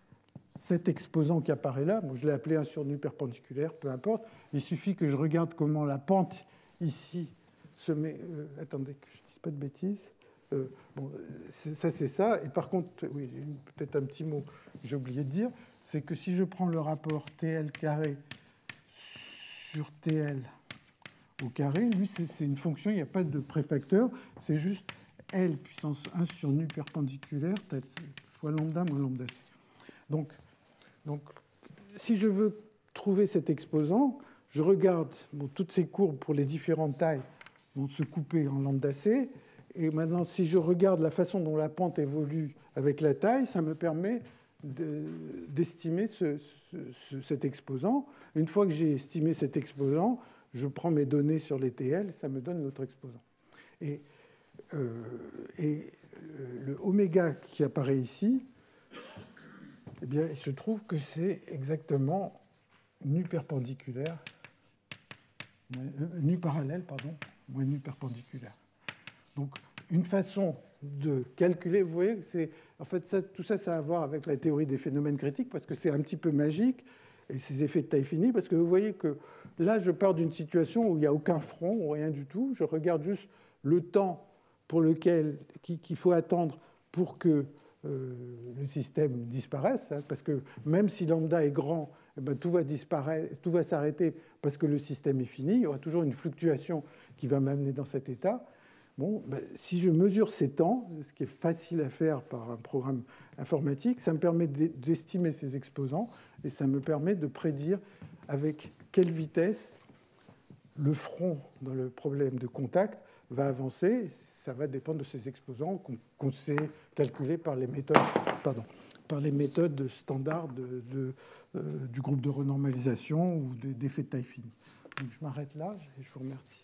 cet exposant qui apparaît là, bon, je l'ai appelé 1 sur nu perpendiculaire, peu importe, il suffit que je regarde comment la pente ici se met... attendez, que je ne dise pas de bêtises. Bon, ça, c'est ça. Et par contre, oui, peut-être un petit mot que j'ai oublié de dire, c'est que si je prends le rapport TL carré sur TL au carré, lui, c'est une fonction, il n'y a pas de préfacteur, c'est juste L puissance 1 sur nu perpendiculaire fois lambda moins lambda c. Donc, si je veux trouver cet exposant, je regarde toutes ces courbes pour les différentes tailles vont se couper en lambda c. Et maintenant, si je regarde la façon dont la pente évolue avec la taille, ça me permet d'estimer cet exposant. Une fois que j'ai estimé cet exposant, je prends mes données sur les TL, ça me donne l'autre exposant. Et le oméga qui apparaît ici, eh bien, il se trouve que c'est exactement nu perpendiculaire, nu parallèle, pardon, moins nu perpendiculaire. Donc, une façon de calculer, vous voyez, en fait, tout ça, ça a à voir avec la théorie des phénomènes critiques, parce que c'est un petit peu magique, et ces effets de taille finie, parce que vous voyez que là, je pars d'une situation où il n'y a aucun front, ou rien du tout. Je regarde juste le temps pour lequel qu'il faut attendre pour que le système disparaisse, hein, parce que même si lambda est grand, eh bien, tout va disparaître, tout va s'arrêter parce que le système est fini. Il y aura toujours une fluctuation qui va m'amener dans cet état. Bon, ben, si je mesure ces temps, ce qui est facile à faire par un programme informatique, ça me permet d'estimer ces exposants et ça me permet de prédire avec quelle vitesse le front dans le problème de contact va avancer. Ça va dépendre de ces exposants qu'on sait calculer par les méthodes, standards du groupe de renormalisation ou d'effets de taille finie. Donc je m'arrête là et je vous remercie.